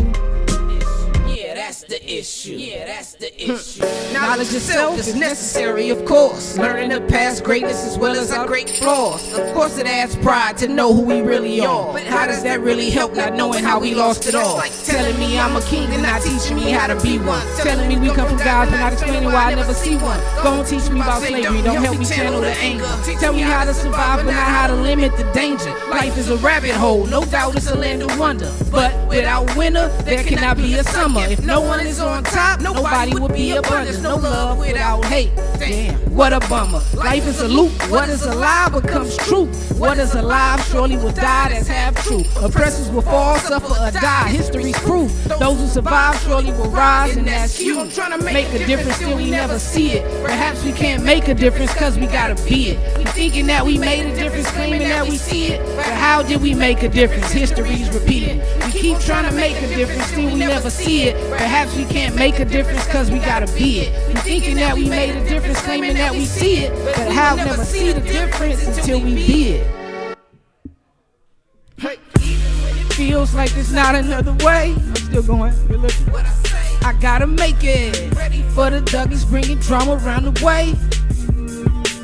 Yeah, that's the issue. Yeah, that's the issue. Knowledge itself is necessary, of course. Learning the past greatness as well as our great flaws. Of course it adds pride to know who we really are. But how does that really help not knowing how we lost it all? Telling me I'm a king and not teaching me how to be one. Telling me we come from God but not explaining why I never see one. Don't teach me about slavery, don't help me channel the anger. Tell me how to survive but not how to limit the danger. Life is a rabbit hole, no doubt it's a land of wonder. But without winter, there cannot be a summer. If no one is on top, nobody would be abundant. No love without hate. Damn, what a bummer. Life is a loop. What is alive becomes true. What is alive surely will die, that's half true. Oppressors will fall, suffer or die. History's proof. Those who survive surely will rise, and that's you. Make a difference till we never see it. Perhaps we can't make a difference cause we gotta be it. We thinking that we made a difference, claiming that we see it. But how did we make a difference? History's repeating. We keep trying to make a difference till we never see it. Perhaps we can't make a difference cause we gotta be it. We thinking that we made a difference, claiming that we see it. But how never see the difference until we be it. Hey. It feels like there's not another way. I'm still going. I gotta make it. Ready for the Dougies, bringing drama around the way.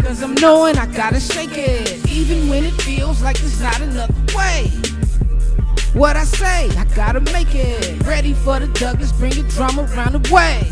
Cause I'm knowing I gotta shake it. Even when it feels like there's not another way. What I say, I gotta make it. Ready for the Dougies, bringing drama around the way.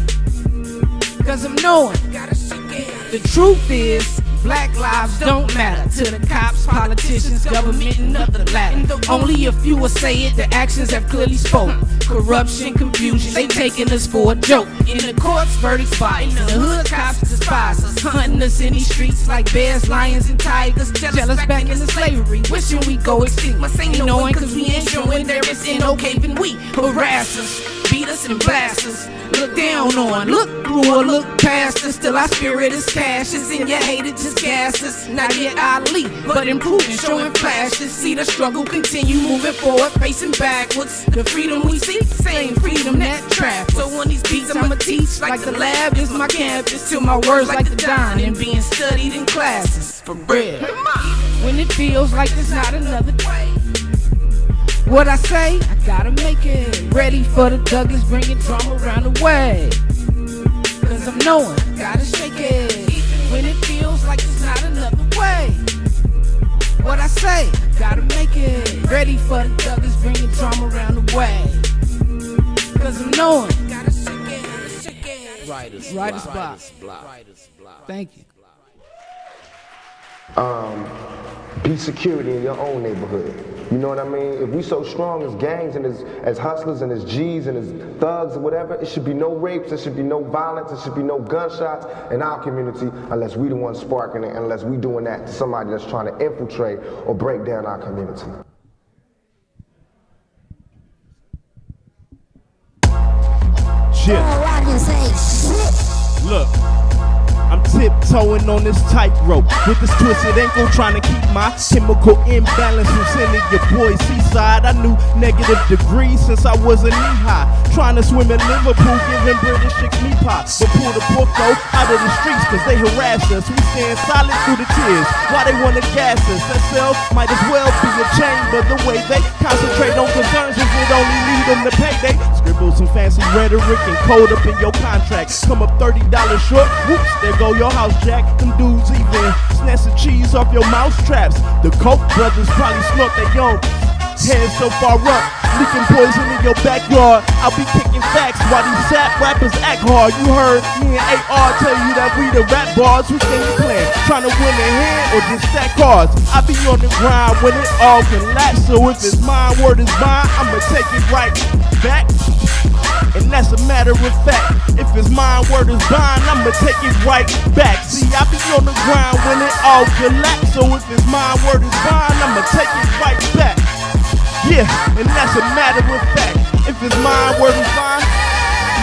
Cause I'm knowing I gotta shake it. The truth is, black lives don't matter to the cops, politicians, government, and other Latin. Only a few will say it, the actions have clearly spoken. Corruption, confusion, they taking us for a joke. In the courts, verdicts bias. In the hood, cops despise us. Hunting us in these streets like bears, lions, and tigers. Jealous back into slavery, wishing we go extinct. Ain't knowing cause we ain't showing there is in no cave and we harass us, beat us and blast us. Look down on, look through or look past us. Still our spirit is cashes and your hatred just gases. Not yet oddly, but improving, showing flashes. See the struggle continue, moving forward, facing backwards. The freedom we seek, same freedom that traffic. So on these beats I'ma teach like the lab is my campus. Till my words like the dine and being studied in classes. For real. When it feels like there's not another way. What I say, I gotta make it. Ready for the Dougies, bringing drama around the way. Cause I'm knowing, I gotta shake it. When it feels like there's not another way. What I say, I gotta make it. Ready for the Dougies, bringing drama around the way. Cause I'm knowing, I gotta shake it. Writer's block. Thank you. Be security in your own neighborhood. You know what I mean? If we so strong as gangs and as hustlers and as G's and as thugs or whatever, it should be no rapes, there should be no violence, there should be no gunshots in our community unless we the ones sparking it, unless we doing that to somebody that's trying to infiltrate or break down our community. Shit. Look. I'm tiptoeing on this tightrope with this twisted ankle, trying to keep my chemical imbalance from sending your boy seaside. I knew negative degrees since I was a knee-high, trying to swim in Liverpool, giving British chicks me pop. But pull the porco out of the streets cause they harass us. We stand silent through the tears while they wanna gas us. That cell might as well be a chamber. The way they concentrate on concerns is it only lead them to payday. Scribble some fancy rhetoric and code up in your contract. Come up $30 short, whoops, there go your house jack. Them dudes even snatch the cheese off your mouse traps. The Koch brothers probably snort their young head so far up, leaking poison in your backyard. I'll be kicking facts while these sap rappers act hard. You heard me and AR tell you that we the rap bars. Who's game you playing? Trying to win a hand or just stack cards? I be on the grind when it all collapse. So if it's mine, word is mine, I'ma take it right back. And that's a matter of fact. If it's mine, word is mine, I'ma take it right back. See, I be on the grind when it all collapse. So if it's mine, word is mine, I'ma take it right back. Yeah, and that's a matter of fact. If it's mine, word is mine.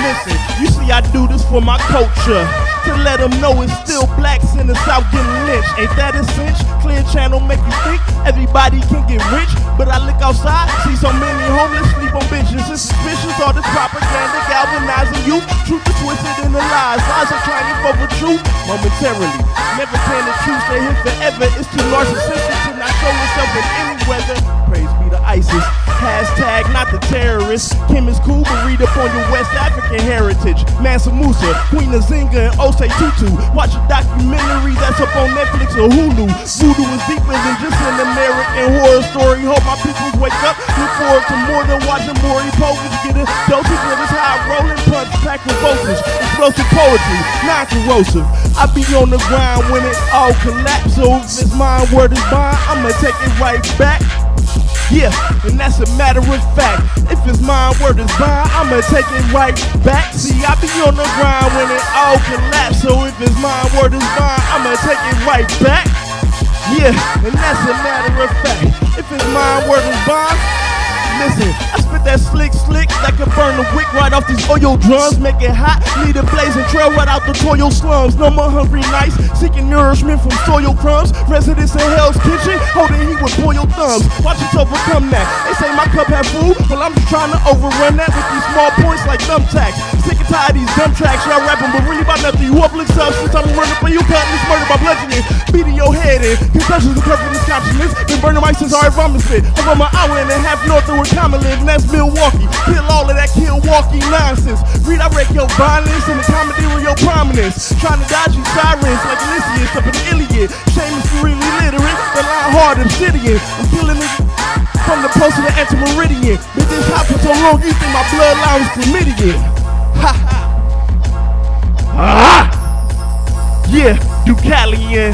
Listen, you see I do this for my culture, to let them know it's still blacks in the South getting lynched. Ain't that a cinch? Clear channel make you think everybody can get rich, but I look outside, see so many homeless sleep on benches. It's suspicious, all this propaganda galvanizing youth. Truth is twisted in the lies, lies are trying for the truth momentarily. Never can the truth stay here forever. It's too narcissistic to not show itself in any weather. Praise be to ISIS. Hashtag not the terrorists. Kim is cool, but read up on your West African heritage. Mansa Musa, Queen Nzinga, and Osei Tutu. Watch a documentary that's up on Netflix or Hulu. Voodoo is deeper than just an American horror story. Hope my peoples wake up. Look forward to more than watching Maury Povich get a dosage of his high rolling punch packed with voltage. Explosive poetry, non-corrosive. I be on the grind when it all collapse. So if it's mine, word is mine, I'ma take it right back. Yeah, and that's a matter of fact. If it's mine, word is mine, I'ma take it right back. See, I be on the grind when it all collapse. So if it's mine, word is mine, I'ma take it right back. Yeah, and that's a matter of fact. If it's mine, word is mine. Listen, I spit that slick that can burn the wick right off these oil drums, make it hot, lead a blazing trail right out the toil slums. No more hungry nights, seeking nourishment from soil crumbs. Residents in Hell's Kitchen, holding heat with boiled thumbs. Watch us overcome that. They say my cup have food, well I'm just trying to overrun that with these small points like thumbtacks. Sick and tired of these dumb tracks, y'all rapping but really about nothing. You uplift substance, I'm running for you, cutting this murder by bludgeoning, beating your head in. Concussions and corrupting this consciousness. Been burning mics since our vomit spit. I'm on my hour and a half north of where common live, and that's Milwaukee. Kill all of that Milwaukee nonsense. Redirect your violence and accommodate your prominence. Trying to dodge these sirens like Odysseus up in the Iliad. Shameless for really literate, but line hard obsidian. I'm killing it from the post to the anti-meridian. Been this hot for so long, you think my bloodline was Chlamydian. Ha ha. Ah! Yeah, Dukalion.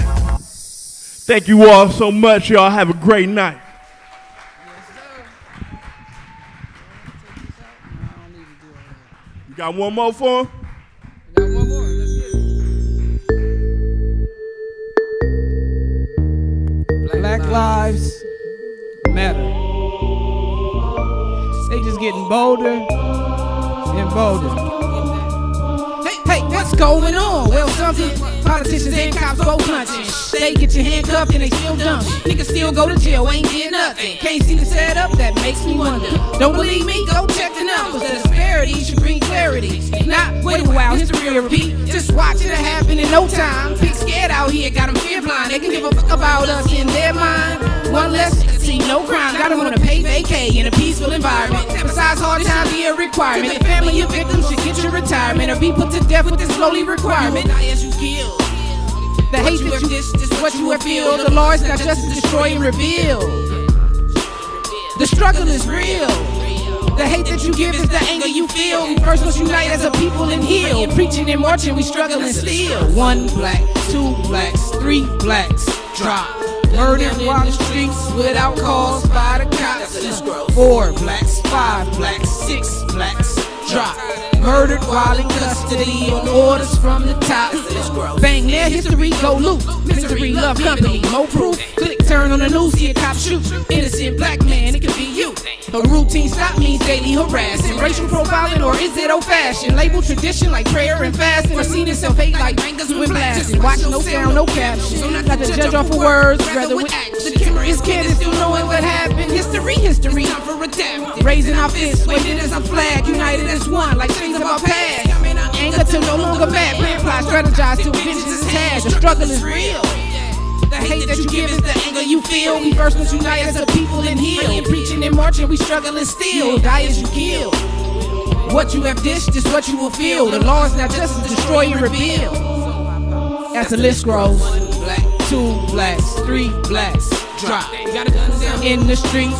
Thank you all so much. Y'all have a great night. You got one more for him? We got one more. Let's get it. Black lives matter. They just getting bolder and bolder. Hey, what's going on? Well, something politicians and cops go punching. They get you handcuffed and they still dumb. Niggas still go to jail, ain't did nothing. Can't see the setup, that makes me wonder. Don't believe me? Go check the numbers. The disparity should bring clarity. If not, wait a while, history will repeat. Just watch it happen in no time. Big scared out here, got them fear blind. They can give a fuck about us in their mind. One less, see no crime. Got them on a pay vacay in a peaceful environment. Besides, hard time be a requirement. The family of victims should get your retirement or be put to death with this lowly requirement. Die as you kill. The hate that you this is what you have feel. The law is not just to destroy and reveal. The struggle is real. The hate that you give is the anger you feel. We first must unite as a people and heal. Preaching and marching, we struggle and steal. 1 black, 2 blacks, 3 blacks drop. Murdered while the streets without cause by the cops. 4 blacks, 5 blacks, 6 blacks drop. Murdered while in custody on orders from the top. Bang, their history go loot. Misery love company, more proof. Click, turn on the news, see a cop shoot. Innocent black man, it could be you. A routine stop means daily harassing. Racial profiling, or is it old fashioned? Label tradition like prayer and fasting. Or seen itself hate like bangers when blasting. Watch no sound, no caption. Not to judge off of words, rather with action. Is kid is still knowing what happened. History, time for redemption. Raising our fists, waving as a flag. United as one, like things of our past. Anger to no longer mad. Plan, plot, strategize till vengeance is had. The struggle is real. The hate that you give is the anger you feel. We first must unite as a people and heal. In preaching and marching, we struggle and steal. Die as you kill. What you have dished is what you will feel. The law is not just to destroy and reveal. As the list grows, 1 black, 2 blacks, 3 blacks drop. In the streets